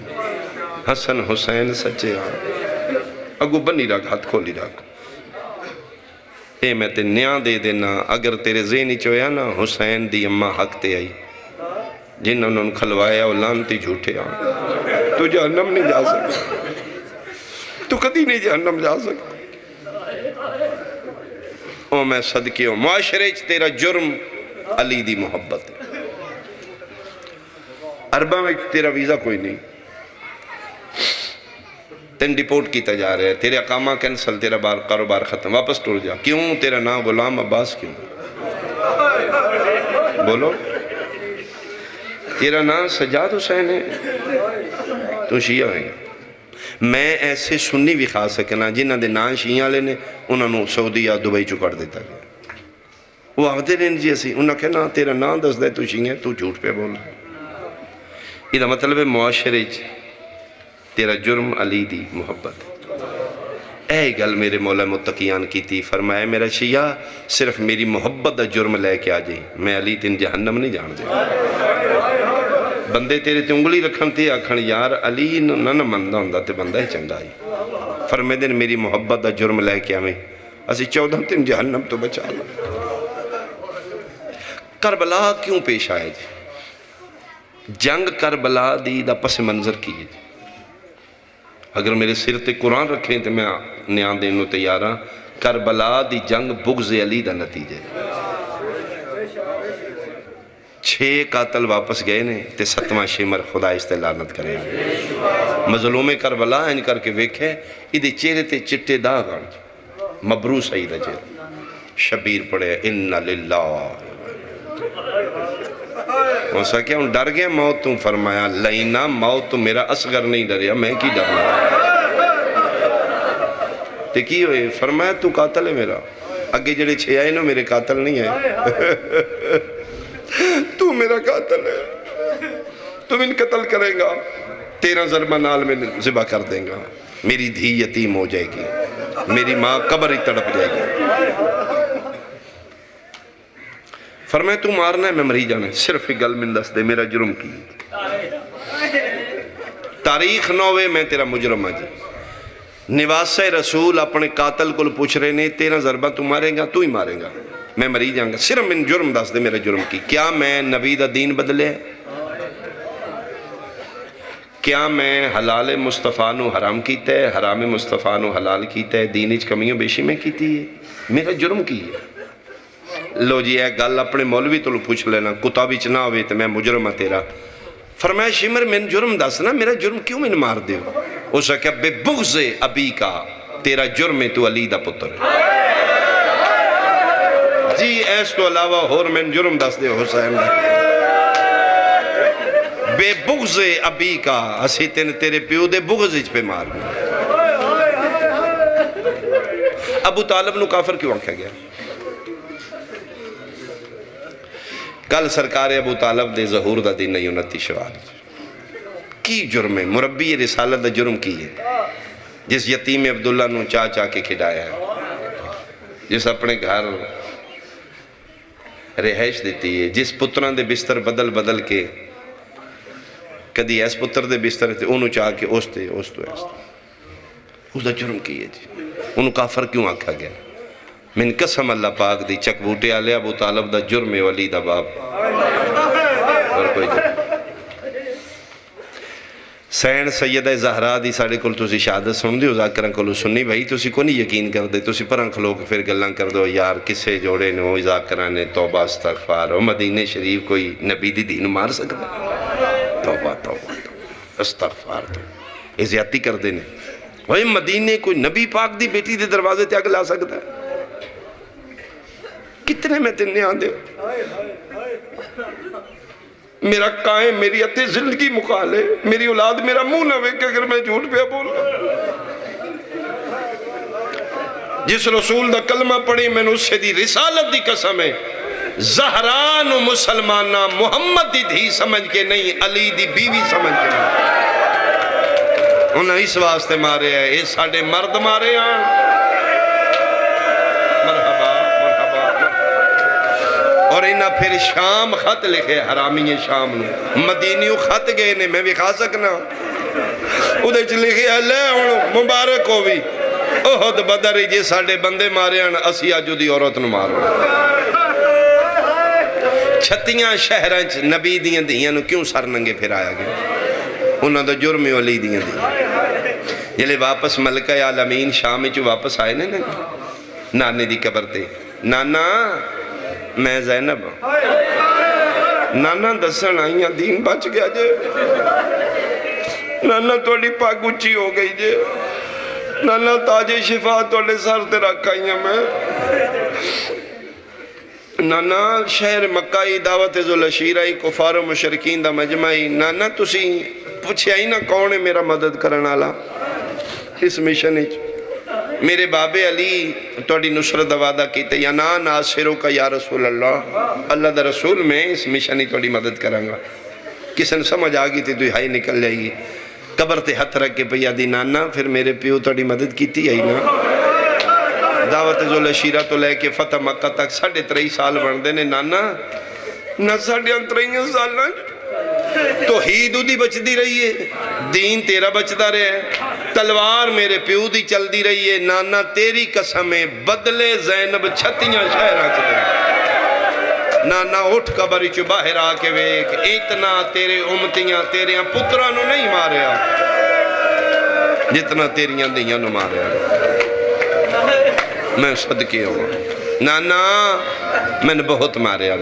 [SPEAKER 1] حسن حسین سچے آئی اگو بنی رکھ ہاتھ کھولی رکھ اے میں تے نیاں دے دینا اگر تیرے ذہنی چویا نا حسین دی اماں حق تے آئی جنہوں نے کھلوایا وہ لانتی جھوٹے آن تو جہنم نہیں جا سکتا تو کدی نہیں جہنم جا سکتا او میں صدقے ہوں معاشرے تیرا جرم علی دی محبت ہے عربہ میں تیرا ویزا کوئی نہیں تین ڈیپورٹ کیتا جا رہے ہیں تیرے اقامہ کینسل تیرا کاروبار ختم واپس ٹور جا کیوں تیرا نام غلام عباس کیوں بولو تیرا نام سجاد حسین ہے تو شیعہ ہے میں ایسے سنی بھی خواہ سکنا جنہ دے نام شیعہ لینے انہوں نے سعودیہ دبئی چکڑ دیتا گیا وہ آگتے رہن جی اسی انہوں نے کہنا تیرا نام دس دے تو شیعہ تو جھوٹ پہ بول یہ دا مطلب ہے معاشرے تیرا جرم علی دی محبت اے گل میرے مولا متقیان کی تھی فرمایا میرا شیعہ صرف میری محبت دا جرم لے کے آ جائیں میں علی تین جہنم نہیں جان دے بندے تیرے تے انگلی رکھن تے آکھن یار علی نہ مندہ ہوندہ تے بندہ ہی چنگا ہی فرمائے دن میری محبت دا جرم لے کے آمیں اسی 14 تین جہنم تو بچا لیں کربلا کیوں پیش آئے جی جنگ کربلا دی دا پس منظر کیے جی اگر میرے سر تے قرآن رکھیں تے میں نیان دینوں تیارا کربلا دی جنگ بغض علی دا نتیجے 6 قاتل واپس گئے نے تے 7واں شمر خدا استعلانت کرے مظلوم کربلا ان کر کے ویکھے ادھے چہرے تے چٹے داغ آن مبروس آئی دا چہرے شبیر پڑے انَّ لِلَّهِ وہ سا کیا ان ڈر گیا موت تم فرمایا لائنہ موت تو میرا اصغر نہیں ڈریا میں کی ڈرنا تے کی ہوئے فرمایا تو قاتل ہے میرا اگے جڑے 6 آئے نو میرے قاتل نہیں ہے تو میرا قاتل ہے تم ان قتل کریں گا 13 ضربہ نال میں ذبح کر دیں گا میری دھی یتیم ہو جائے گی میری ماں قبر ہی تڑپ جائے گی فرمائے تو مارنا ہے میں مری جانا ہے صرف ایک گل من دس دے میرا جرم کی تاریخ 9 میں تیرا مجرم آجا نواسہ رسول اپنے قاتل کو پوچھ رہے نے 13 ضربہ تو مارے گا تو ہی مارے گا میں مری جاؤں گا صرف من جرم دس دے میرا جرم کی کیا میں نبی دا دین بدلے کیا میں حلال مصطفیٰ نو حرام کیتا ہے حرام مصطفیٰ نو حلال کیتا ہے دین اچ کمیوں بیشی میں کیتی ہے میرا جرم کی ہے لو جی اے گل اپنے مولوی تو پوچھ لینا کتا بھی چنا ہوئے تو میں مجرم ہے تیرا فرمایا شمر من جرم دسنا میرا جرم کیوں من مار دے ہو اسے کہ بے بغض ابی کا تیرا جرم ہے تو علی دا پتر ہے جی ایس تو علاوہ اور من جرم دس دے حسین بے بغض ابی کا اسی تیرے پیو دے بغض اچ پہ مار ابو طالب نو کافر کیوں آنکھا گیا کل سرکار ابو طالب دے ظہور دا دن 29 شوال کی جرم ہے مربی رسالت دا جرم کی ہے جس یتیم عبداللہ نو چاہ چاہ کے کھڑایا ہے جس اپنے گھر رہائش دیتی ہے جس پتران دے بستر بدل بدل کے کدی اس پتر دے بستر تے انہوں چاہ کے اس تے اس تو اس دا جرم کی ہے جی، انہوں کافر کیوں آکھا گیا؟ من قسم اللہ پاک دی چک بوٹے آلے ابو طالب دا جرم ولی دا باپ اور کوئی جرم۔ سین سیدہ زہرا دی ساڑھے کل تسی شہادت سن دیو ذاکران کلو سننی بھائی تسی کو نہیں یقین کر دے تسی پران کھلو کے پھر گلان کر دو یار کسے جوڑے نے وہ ذاکران نے توبہ استغفار و مدینہ شریف کوئی نبی دی دین مار سکتا توبہ توبہ استغفار تو یہ زیادتی کر دینے وہی مدینہ کوئی نبی پاک دی بیٹی دے دروازے تے آگ لا سکتا ہے کتنے میں تننے آندے میرا قائم میری اتے زندگی مقالے میری اولاد میرا منہ نہ وے کہ اگر میں جھوٹ پہ بول جس رسول دا کلمہ پڑھی میں نے اس سے دی رسالت دی قسم ہے زہران و مسلمانہ محمد دی دھی سمجھ کے نہیں علی دی بیوی سمجھ کے نہیں انہیں اس واسطے مارے ہیں یہ ساڑھے مرد مارے ہیں مرحبا مرحبا اور انہاں پھر شام خط لکھے حرامی شام نے مدینیوں خط گئے نے میں بھی کھا سکنا ادھے چھ لکھے اللہ مبارک ہو بھی احد بدر جے ساڑھے بندے مارے ہیں اسی آجو دی عورت نو مارو چھتیاں شہران نبی دیاں دیاں نو کیوں سر ننگے پھر آیا گیا انہاں دا جرمی والی دیاں دیاں جلے واپس ملکہ عالمین شام چو واپس آئے نا نانے دی قبر تے نانا میں زینب نانا دسن آئیاں دین بچ گیا جے نانا توڑی پاک اچھی ہو گئی جے نانا تاج شفا توڑے سر تے رکھائیاں میں نانا شہر مکہی دعوت ذوالعشیرہ کفار و مشرکین دا مجمعی نانا تسی پوچھے آئی نا کون ہے میرا مدد کرن آلا اس مشن میرے باب علی توڑی نصرت وعدہ کیتے یا نا ناصروں کا یا رسول اللہ اللہ دا رسول میں اس مشنی توڑی مدد کروں گا کسن سمجھ آگی تھی تو ہائی نکل جائے گی قبر تے ہتھ رکھ کے پیا دی نانا پھر میرے پیو توڑی مدد کیتی آئی نا دعوت ذوالعشیرہ تو لے کے فتح مکہ تک 3.5 سال بڑھ دینے نانا نہ 3.5 سال نہ توحید دی بچ دی رہی ہے دین تیرا بچتا رہے تلوار میرے پیو دی چل دی رہی ہے نانا تیری قسمیں بدلے زینب چھتیاں شہرہ چلے نانا اٹھ قبری چو باہر آکے ویک اتنا تیرے امتیاں تیریاں پترانو نہیں ماریا جتنا تیریاں دیاں نو ماریا میں صدقی ہوں نانا میں نے بہت ماریا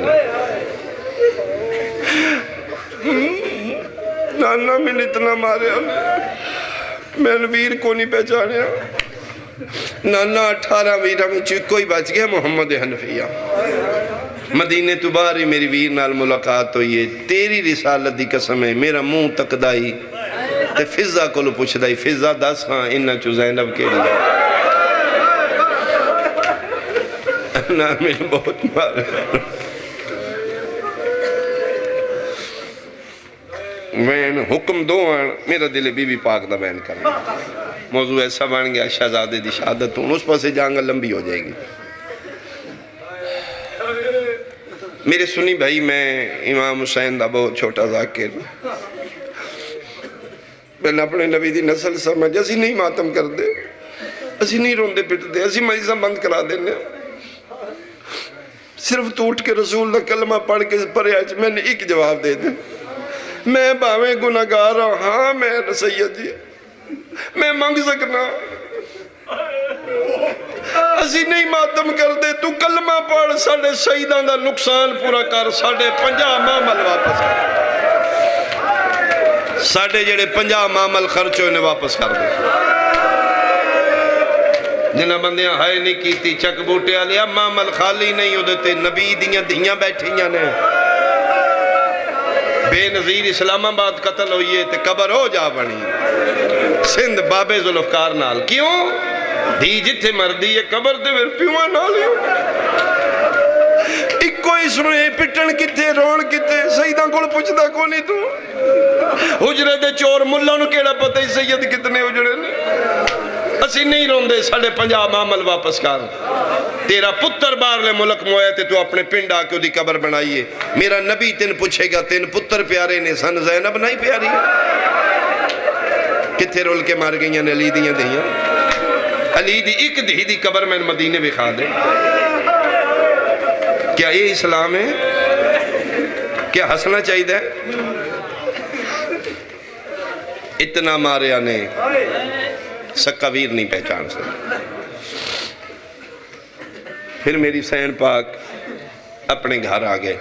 [SPEAKER 1] نانا میں نے اتنا ماریا میں نے ویر کو نہیں پہچانیا نانا 18 ویرہ میں کوئی بچ گیا محمد حنفیہ مدینے تو باری میری ویر نال ملاقات ہوئی ہے تیری رسالت دی قسم ہے میرا منہ تک دائی تے فضا کو لو پوچھ دائی فضا دس ہاں انہا چو زینب کے لئے نا میں بہت مارا میں حکم دو میرا دل بی بی پاک دا بیان کرنا موضوع ایسا بن گیا شہزادے دی شہادت ہوں اس پاسے جانگا لمبی ہو جائے گی میرے سنی بھائی میں امام حسین دا بہت چھوٹا ذاکر میں نے اپنے نبی دی نسل سمجھ اسی نہیں ماتم کر دے اسی نہیں روندے پٹ دے اسی مجلسہ بند کرا دینے صرف تو اٹھ کے رسول دا کلمہ پڑھ کے پڑھے آج میں نے ایک جواب دے دے میں باویں گناہگار ہوں ہاں میں سید جی میں مانگ سکنا اسی نہیں ماتم کر دے تو کلمہ پڑھ ساڑھے شہیدان دا نقصان پورا کر ساڑھے 50 معامل واپس کر ساڑھے جڑے 50 معامل خرچ ہوئے واپس کر دے جنہ بندیاں ہائے نہیں کیتی چک بوٹے آلیا معامل خالی نہیں ہو دیتے نبی دیاں دیاں بیٹھیاں نے بے نظیر اسلام آباد قتل ہوئی ہے تے قبر ہو جا بنی سندھ بابے ذوالفقار نال کیوں دھی جتھے مردی ہے قبر دے پھر پیوان نال ہی ایک کوئی سنے پٹن کتے رون کتے سیدان کو پوچھتا کو نہیں تو حجرے دے چور ملہ نو کیڑا پتہ ہی سید کتنے حجرے نے اسی نہیں رون دے 50 معامل واپس کر تیرا پتر باہرلے ملک مویا تے تو اپنے پنڈ آ کے دی قبر بنائیے. میرا نبی تین پوچھے گا تین پتر پیارے نے سن زینب نہیں پیاری؟ کتھے رول کے مار گئیاں علی دیاں دیاں. علی دی ایک دہی دی قبر میں مدینے بکھا دے. کیا یہ اسلام ہے؟ کیا ہنسنا چاہیے ہے؟ اتنا ماریا نے سکا ویر نہیں پہچان سکتا. پھر میری سین پاک اپنے گھر آ گئے.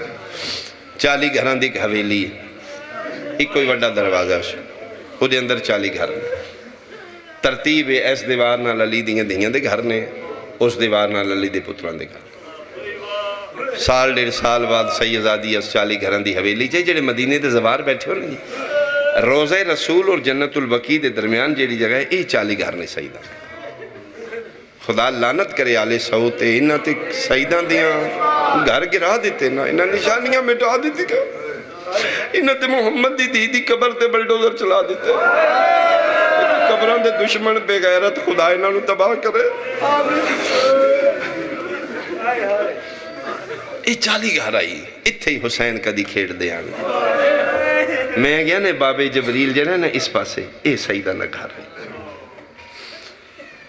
[SPEAKER 1] 40 گھران دی حویلی ایک کوئی وڈا دروازہ وہ دے اندر 40 گھر نے. ترتیب اس دیوار نال علی دیاں دیاں دے گھر نے, اس دیوار نال علی دے پتران دے گھر. سال 1.5 سال بعد سیدزادی اس 40 گھران دی حویلی چاہیے جڑے مدینے دے زوار بیٹھے ہو نہیں. روزہ رسول اور جنت البقیع دے درمیان جیڑی جگہ ہے یہ 40 گھر نے سیدہ. خدا لعنت کرے آلے سعود تے انہاں تے سیدان دیاں گھر گرا دیتے نا, انہاں نشانیاں مٹا دیتی کہ انہاں تے محمد دی قبر تے بلڈوزر چلا دیتے. قبران دے دشمن بے غیرت خدا انہاں نو تباہ کرے. یہ 40 گھر آئی اتھے ہی حسین کدی کھیڑ دے آنے. میں گیا نے بابے جبریل جنہ نا اس پاسے یہ سیدہ نہ گھر ہے.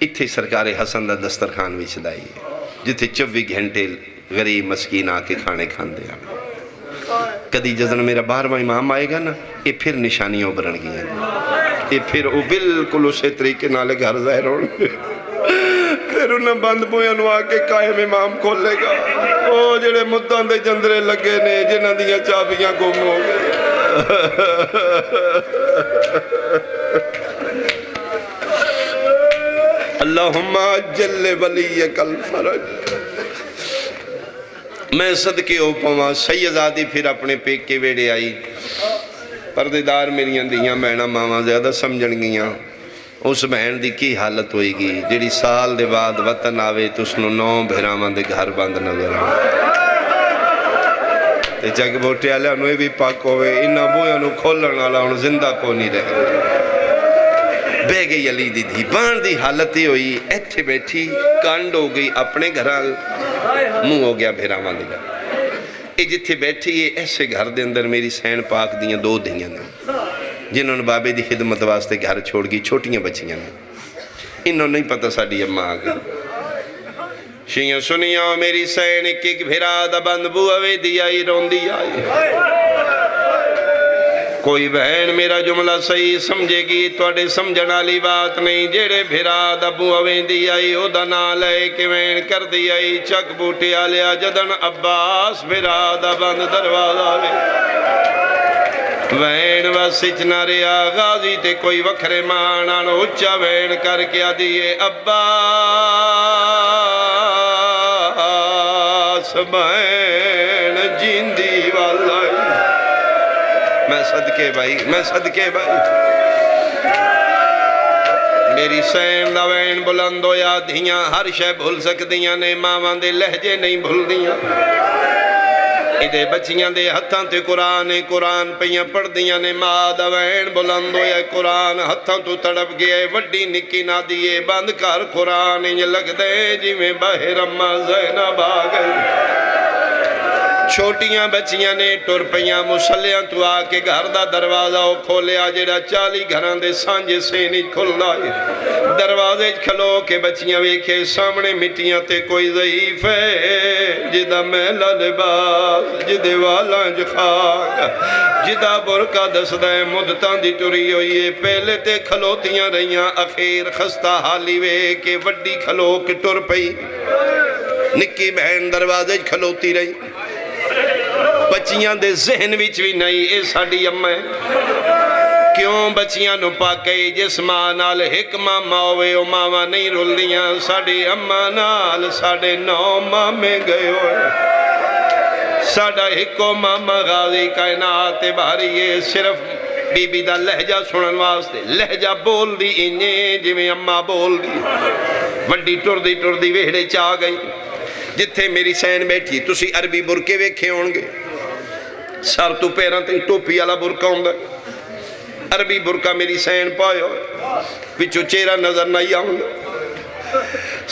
[SPEAKER 1] اتھے سرکار حسن دا دسترخان بھی چدائی ہے جتھے 24 گھنٹے غریب مسکین آ کے کھانے کھان دے آنے. کدی جزن میرا 12واں امام آئے گا نا یہ پھر نشانیوں برن گئی ہیں. یہ پھر وہ بالکل اسے طریقے نالے گھر ظاہر ہونے. پھر انہیں بند بویاں نو آکے قائم امام کھول لے گا. او جڑے مدان دے جندرے لگے نے جنہ دیاں چابیاں گم ہو گئے. اللہم جل ولیک الفرج. میں صدقے ہو پاواں سیدزادی پھر اپنے پیک کے ویڑے آئی. پردیدار میریاں دیاں بہناں ماواں زیادہ سمجھن گیاں. اس بہن دی کی حالت ہوئی گی جڑی سال دے بعد وطن آوے تو اس نو 9 بھیرامان دے گھر بند نظر آوے. تے جگ بوٹے آلے انوے بھی پاک ہوئے انہاں بویاں نو کھولن والا انہوں زندہ کو نہیں رہے. بے گئی علی دی دھی بان دی حالت ہی ہوئی ایتھے بیٹھی کانڈ ہو گئی اپنے گھرال منہ ہو گیا بھیرامان دے گھر. اے جتھے بیٹھی ہے ایسے گھر دے اندر میری سین پاک دیاں 2 دھیاں نے جنہوں نے بابے دی خدمت واسطے گھر چھوڑ گئی. چھوٹیاں بچیاں نے انہوں نہیں پتہ ساڑی اماں آگئی. شیئں سنیاں میری سین ایک بھیرا دا بند بوہوے دیائی رون دیائی. کوئی بہن میرا جملہ صحیح سمجھے گی توڑے سمجھنا لی بات نہیں. جیڑے بھیرا دا بوہوے دیائی او دا نالے کے وین کر دیائی. چک بوٹے آلیا جدن عباس بھیرا دا بند دروازہ وے وین وسچنا ریا غازی تے کوئی وکھرے مانا نو اچھا وین کر کے دیئے عباس بین جیندی والائی. میں صدقے بھائی میری سین دا وین بلند ہویا دھیاں ہر شے بھول سکدیاں نے ماں دے لہجے نہیں بھول دیاں. ادھے بچیاں دے ہتھاں تے قرآن پہیاں پڑھ دیاں نے. ماں دا وین بلند ہویا قرآن ہتھاں تو تڑپ گئے وڈی نکی نہ دیئے بند کر قرآن یہ لگ دے جی میں باہر اماں زینب آ گئی. چھوٹیاں بچیاں نے ٹر پہیاں مسلیاں تو آ کے گھر دا دروازہ کھولیا جیڑا 40 گھران دے سانجے سے نہیں کھل دائے. دروازے کھلو کے بچیاں ویکھے سامنے مٹیاں تے کوئی ضعیف ہے جدہ میلہ لباس جدے والاں جخاک جدہ برکہ دسدہ مدتاں دی ٹری ہوئی ہے. پہلے تے کھلوتیاں رہیاں اخیر خستہ حالی وے کے وڈی کھلو کے ٹر پئی. نکی بہن دروازے کھلوتی رہی. بچیاں دے ذہن وچ بھی نہیں اے ساڑی اماں کیوں بچیاں نو پاکئی جس ماں نال ایک ماما ہوئے او ماما نہیں رول دیاں. ساڑی اماں نال 9.5 مامے گئے ہوئے. ساڑا ایکو ماما غازی کائنات بھاری ہے صرف بی بی دا لہجہ سنن واسطے. لہجہ بول دی انجے جی میں اماں بول دی. وڈی ٹر دی ویڑے چاہ گئی جتھے میری سین بیٹھی. تسی عربی برکے ویکھے ہونگے سر تو پیران تے ٹوپی والا برکہ ہوندا. عربی برکہ میری سین پایا وچو چہرہ نظر نہیں آوندا.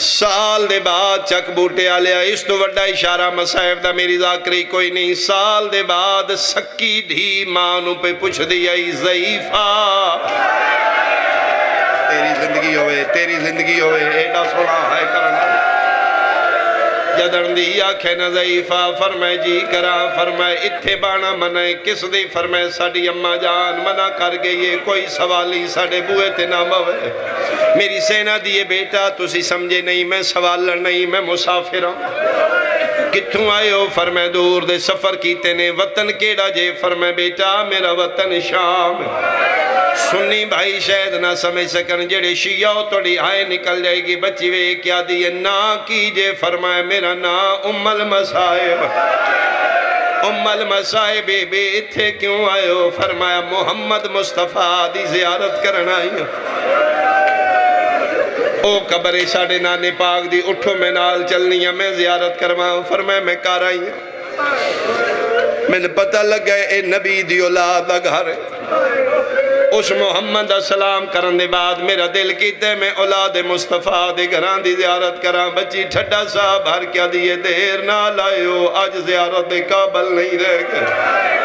[SPEAKER 1] سال دے بعد چک بوٹے آلیا اس تو وڈا اشارہ مصائب دا میری ذاکری کوئی نہیں. سال دے بعد سکی دھی مانو پہ پوچھ دیا ضعیفہ تیری زندگی ہوئے ایڈا سونا ہے کرنا. جدن دی آنکھیں نہ ضعیفہ فرمائے جی کرا فرمائے اتھے بانا منائے کس دی فرمائے ساڑی اممہ جان منع کر گئی کوئی سوالی ساڑے بوئے تے نہ موے. میری سینہ دیئے بیٹا تسی سمجھے نہیں میں سوالر نہیں میں مسافر ہوں. کتھوں آئے ہو فرمائے دور دے سفر کیتے نے وطن کیڑا جے فرمائے بیٹا میرا وطن شام. سنی بھائی شاید نہ سمجھ سکن جڑے شیعہ توڑی آئے نکل جائے گی بچی وے کیا دیئے نا کیجے فرمائے میرا نا ام المصائب. ام المصائب بے اتھے کیوں آئے ہو فرمایا محمد مصطفیٰ دی زیارت کرنا آئی ہو. او قبر ساڑے نانے پاک دی اٹھو میں نال چلنی ہے میں زیارت کرواؤں فرمایا میں کار آئی ہوں. میں نے پتہ لگ گئے اے نبی دی اولاد دا گھر ہے. اس محمد السلام کرن دے بعد میرا دل کیتے میں اولاد مصطفیٰ دے گھران دی زیارت کراں. بچی ٹھڈا صاحب ہر کیا دیئے دیر نہ لائے ہو آج زیارت دے قابل نہیں رہ گئے.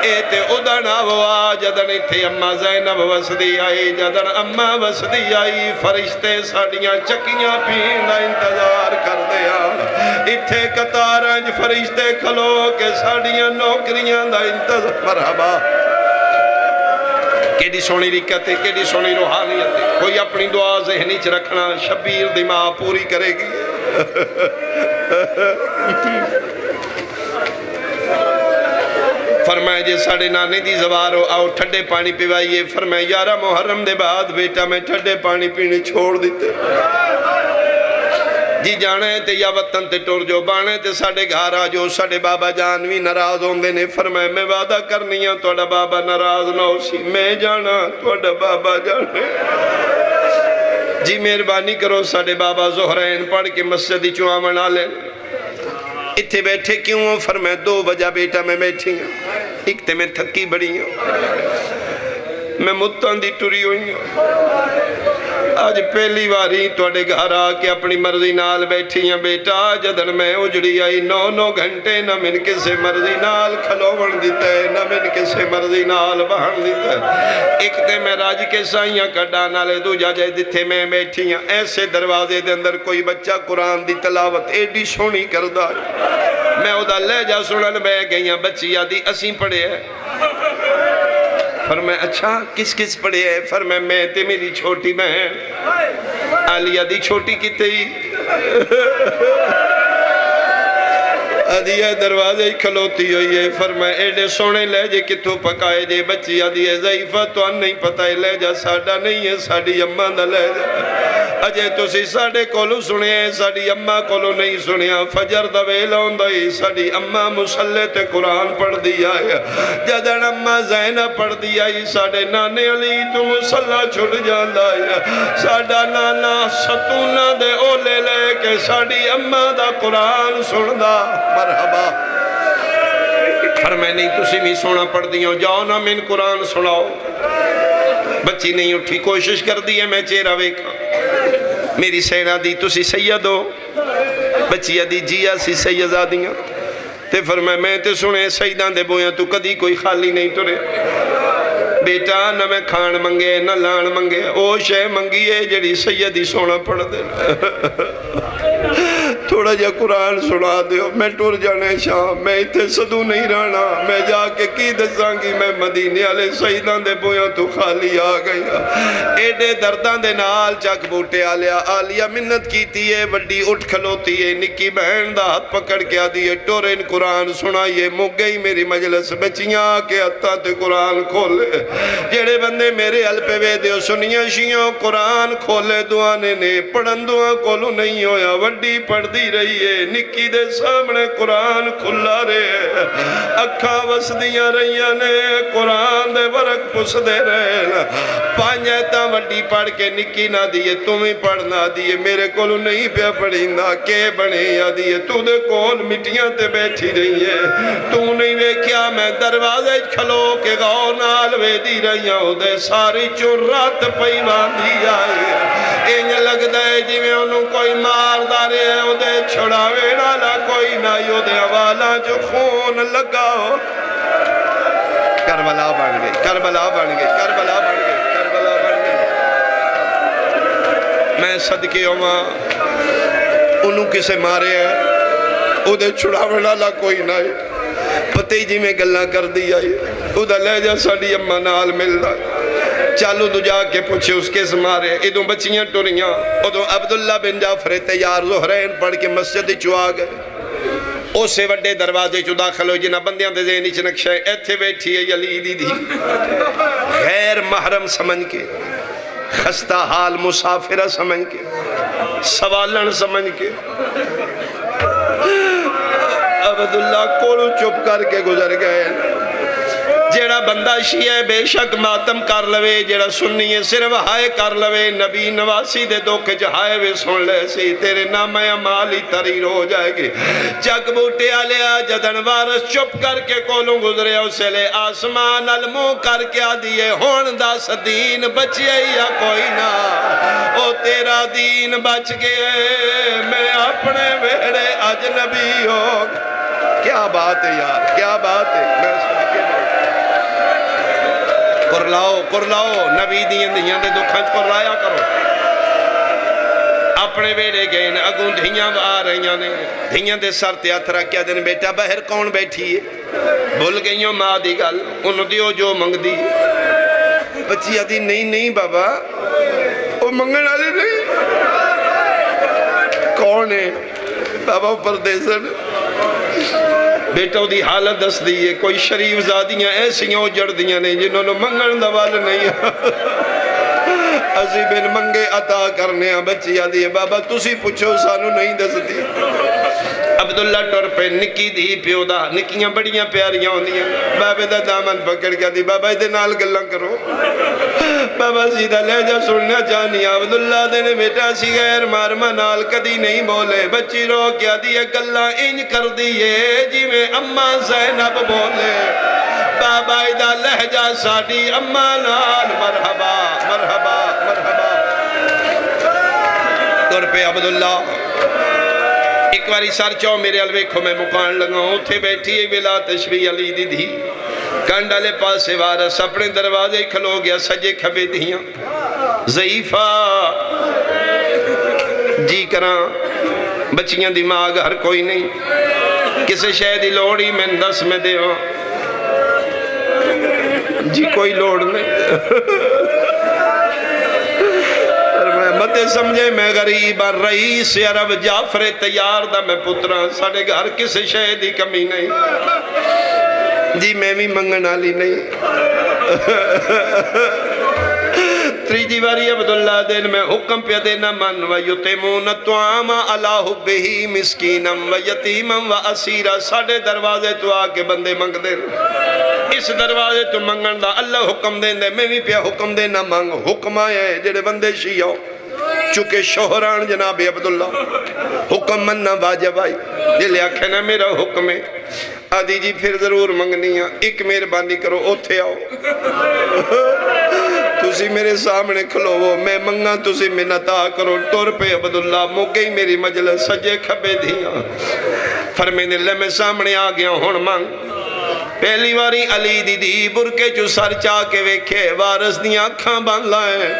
[SPEAKER 1] اے تے ادھنا ہوا جدن اتھے اممہ زینب وسدی آئی جدن اممہ وسدی آئی فرشتے ساڑیاں چکیاں پین دا انتظار کر دیا. اتھے قطارنج فرشتے کھلو کے ساڑیاں نوکریاں دا انتظار. مرحبا کیڑی سونی رکت ہے کیڑی سونی روحانیت ہے. کوئی اپنی دعا ذہنی چ رکھنا شبیر دی ماں پوری کرے گی. فرمائے جے ساڑے نانے دی زوارو آؤ ٹھڈے پانی پیوائیے. فرمائے 11 محرم دے بعد بیٹا میں ٹھڈے پانی پینے چھوڑ دیتے. جی جانے تے یا وطن تے ٹور جو بانے تے ساڑے گھار آجو ساڑے بابا جانوی نراز ہوندے نے. فرمائے میں وعدہ کرنی ہوں توڑا بابا نراز نہ ہو سی میں جانا توڑا بابا جانے. جی مہربانی کرو ساڑے بابا زہرین پڑھ کے مسجدی چوہاں منا لیں. اتھے بیٹھے کیوں ہوں فرمائے 2 بجہ بیٹا میں بیٹھی ہوں. ایک تے میں تھکی بڑی ہوں میں متان دی ٹوری ہوئی ہوں. آج پہلی واری توڑے گھر آکے اپنی مرضی نال بیٹھی ہیں بیٹا. جدن میں اجڑی آئی 9 گھنٹے نہ من کسے مرضی نال کھلوون دیتا ہے نہ من کسے مرضی نال بہن دیتا ہے. ایک تے میں راج کے سائیاں کڑا نالے دو جا جائے دیتے میں بیٹھی ہیں. ایسے دروازے دے اندر کوئی بچہ قرآن دی تلاوت ایڈی سونی کردہ ہے. میں ادھا لے جا سنن بے گئی ہیں بچی آدھی اسیں پڑھے ہے. فرمائے اچھا کس کس پڑھے ہے فرمائے میں تے میری چھوٹی بہن عالیہ دی چھوٹی کی تھی. آدھیا دروازے ہی کھلوتی ہوئی ہے. فرمائے ایڈے سونے لے جے کتوں پکائے جے بچی آدھی ہے ضعیفہ تو ان نہیں پتہ ہے لے جا ساڑھا نہیں ہے ساڑھی اممہ دا لے جا. اجے تو سی ساڑھے کولو سنے ہیں ساڑھی اممہ کولو نہیں سنے ہیں. فجر دا ویلا ہوندہ ہی ساڑھی اممہ مسلح تے قرآن پڑھ دیا ہے. جدن اممہ زینہ پڑھ دیا ہی ساڑھے نانے علی تو مسلح چھڑ جاندہ ہے. ساڑھا نانا ستونہ دے اولے لے کے ساڑھی اممہ دا قرآن سندہ. مرحبا فرمائے نہیں تسی بھی سونا پڑھ دیوں جاؤ نا من قرآن سناؤ. بچی نہیں اٹھی کوشش کر دی ہے میں چہرہ ویکھا. میری سینہ دی تسی سید ہو بچی دی جیا سی سیدزادیاں. تے فرمائے میں تے سنے سیدان دے بویاں تو کدی کوئی خالی نہیں ترے. بیٹا نہ میں کھان منگے نہ لان منگے او شے منگیے جڑی سیدی سونا پڑھ دے. تھوڑا جا قرآن سنا دیو میں ٹور جانے شام میں اتھے صدو نہیں رہنا. میں جا کے کی دسانگی میں مدینے والے سیدان دے بویاں تو خالی آ گیا. ایڈے دردان دے نال چک بوٹے آلیا منت کیتی ہے وڈی اٹھ کھلوتی ہے. نکی بہن دا ہاتھ پکڑ کے آدھی ہے ٹورین قرآن سنائیے. مک گئی میری مجلس بچیاں کے ہتھاں تے قرآن کھولے. جڑے بندے میرے حل پہ وے دیو سنیاں شیوں قرآن کھولے دعانے نے پڑھن دعا کولو نہیں ہویا وڈی پڑھ دی رہی ہے نکی دے سامنے قرآن کھلا رہے اکھاں وسدیاں رہیاں نے قرآن دے ورق پس دے رہے پانچ ایتاں وڈی پڑھ کے نکی نہ دیئے تمہیں پڑھنا دیئے میرے کولو نہیں پیا پڑھی نہ کہ بنے یا دیئے تو دے کول مٹیاں تے بیٹھی رہی ہے تو نہیں ویکھیا میں دروازے کھلو کے غور نال وے دی رہی ہوں دے ساری چون رات پیوان دی آئی انج لگ دے جی میں انہوں کوئی مار دارے ہے دے چھڑاوے نالا کوئی نائیو دے حوالا جو خون لگاؤ کربلا بن گئی کربلا بن گئی کربلا بن گئی کربلا بن گئی میں صدقے ہوما انہوں کسے مارے ہے او دے چھڑاوے نالا کوئی نائی پتے جی میں گلہ کر دی آئی او دا لہجہ ساڑی اممہ نال مل رہا چالو تو جا کے پوچھے اس کے سمارے ادھوں بچیاں ٹوریاں ادھوں عبداللہ بن جعفر تیار زہرین پڑھ کے مسجد چوا گئے اسے وڈے دروازے چو داخل ہو جنہ بندیاں دے ذہنی چنکشہ ایتھے بیٹھی ہے یلی دی دی غیر محرم سمجھ کے خستہ حال مسافرہ سمجھ کے سوالن سمجھ کے عبداللہ کولو چپ کر کے گزر گئے جیڑا بندہ شیعہ بے شک ماتم کر لوے جیڑا سنی ہے صرف ہائے کر لوے نبی نواسی دے دکھ جہائے وے سن لے سی تیرے نام مالی تریر ہو جائے گی جگ بوٹے آلیا جدن وارس چپ کر کے کولوں گزرے اسے لے آسمان المو کر کے آدھیے ہون دس دین بچے یا کوئی نہ او تیرا دین بچ گئے میں اپنے ویڑے اجنبی ہو کیا بات ہے یار کیا بات ہے میں صدقے میں کرلاؤ نبی دیاں دیاں دے دکھنچ کرلایا کرو اپنے بیڑے گئے نا اگوں دھیاں آ رہیاں نے دھیاں دے سر تیاترہ کیا دن بیٹا بہر کون بیٹھی ہے بھول گئیوں ماں دی گل انہوں دیو جو منگ دی بچی آدھی نہیں بابا وہ منگن آلی نہیں کون ہے بابا پردیسن بیٹا دی حالت دس دیئے کوئی شریف زادیاں ایسیاں اجڑ دیاں نہیں جنہوں نے منگن دوال نہیں اسی بن منگے عطا کرنے ہیں بچی آدھی بابا تسی پوچھو سانو نہیں دس دی عبداللہ ٹور پہ نکی دی پیو دا نکیاں بڑیاں پیاریاں ہوندیاں بابے دا دامن پکڑ کے دی بابا ایدے نال گلہ کرو بابا سیدھا لہجہ سننا چاہنی عبداللہ دینے بیٹا سی غیر مارما نال کدی نہیں بولے بچی رو کیا دیئے گلہ انج کر دیئے جی میں اممہ زینب بولے بابا ایدہ لہجہ ساڑی اممہ نال مرحبا مرحبا مرحبا طور پہ عبداللہ ایک باری سر چاو میرے الویکھو میں مکان لگا اتھے بیٹھی ولا تشبیح علی دی دی کانڈالے پاسے وارس اپنے دروازے کھلو گیا سجے کھبے دیاں ضعیفہ جی کران بچیاں دماغ ہر کوئی نہیں کسے شہدی لوڑی میں دس میں دیواں جی کوئی لوڑ نہیں متے سمجھے میں غریب رئیس عرب جعفر تیار دا میں پتران ساڑے گھر کسے شہدی کمی نہیں جی میں بھی منگن آلی نہیں تریجی واری عبداللہ دین میں حکم پہ دینا من ویتمون الطعام علی حبہ مسکینا ویتیما واسیرا ساڑے دروازے تو آکے بندے منگ دے اس دروازے تو منگن دا اللہ حکم دین دے میں بھی پیا حکم دینا منگ حکم آئے جڑے بندے شیعہ چکے شہران جناب عبداللہ حکم مننا واجب آئی یہ لے آکھے نا میرا حکم ہے آدھی جی پھر ضرور منگنی ہے ایک مہربانی کرو اوتھے آؤ تسی میرے سامنے کھلو وہ میں منگا تسی منتا کرو طور پہ عبداللہ موگئی میری مجلس سجے کھبے دیا فرمین اللہ میں سامنے آ گیا ہون منگ پہلی واری علی دی دی برکے جو سر چاہ کے ویکھے وارس دیاں اکھاں بان لائے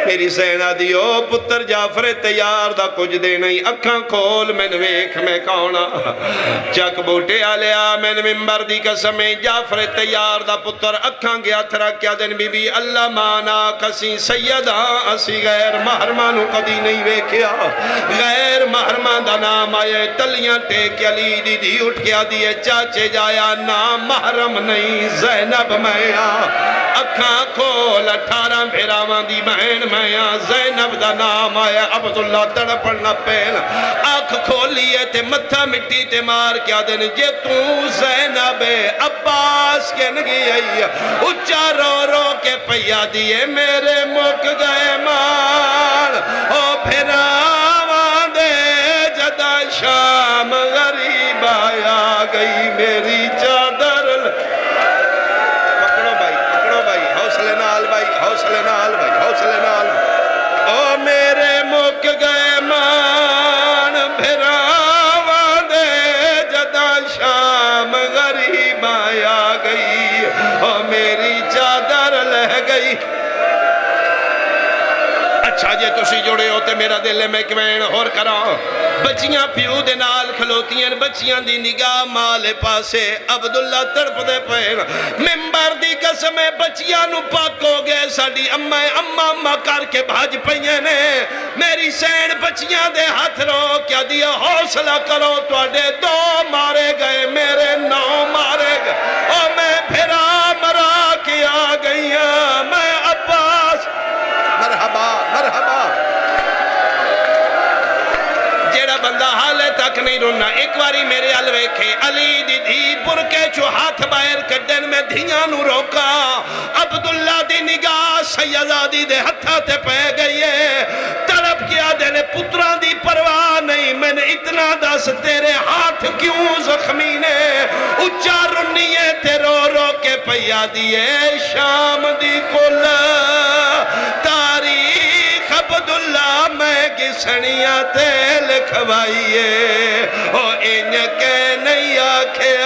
[SPEAKER 1] میری سینہ دیو پتر جعفر تیار دا کچھ دے نہیں اکھاں کھول میں نویکھ میں کونا چک بوٹے آلیا میں ممبر دی قسمیں جعفر تیار دا پتر اکھاں گیا تھرا کیا دن بی بی اللہ مانا کسی سیدہ اسی غیر محرمانو قدی نہیں ویکھیا غیر محرمان دا نام آئے تلیاں ٹیک علی دی دی اٹھ کیا دیئے چاچے جایا نام محرم نہیں زینب میں اکھاں کھول 18 بھیراوان دی بہن میں زینب دا نام آیا عبداللہ تڑپڑنا پہنا آنکھ کھولیے تے متھا مٹی تے مار کیا دن جے تو زینب عباس کے نگی آئی اچھا رو رو کے پیا دیے میرے مک گئے مان او پھراوان دے جدا شام غریب آیا گئی میری چادر پکڑو بھائی حوصلے نال بھائی حوصلے نال بھائی حوصلے نال او میرے مک گئے مان پھراوان دے جدا شام غریب آیا گئی او میری چادر لہ گئی اچھا جے تسی جڑے ہوتے میرا دل ہے میں کمین اور کراں بچیاں پیو دے نال کھلوتی ہیں بچیاں دی نگاہ مالے پاسے عبداللہ تڑپ دے پہن ممبر دی قسم بچیاں نو پاک ہو گئے ساڑی اممہ کر کے بھاج پہنے نے میری سین بچیاں دے ہاتھ رو کیا دیا حوصلہ کرو توڑے 2 مارے گئے میرے 9 مارے گئے اور میں پھرا مرا کیا گئی میں عباس مرحبا مرحبا جیڑا بندہ حالے تک نہیں رونا ایک واری میرے علوے کے علی دی دھی برکے چو ہاتھ باہر کڈن میں دھیاں نو روکا عبداللہ دی نگاہ سیدادی دے ہتھا تے پہ گئی ہے تڑپ کیا دینے پتران دی پرواہ نہیں میں نے اتنا دس تیرے ہاتھ کیوں زخمی نے اچھا رنیے تے رو رو کے پیا دیے شام دی کل تاریخ عبداللہ میں گسنیاں تے لکھوائیے او ان کے نہیں آکھے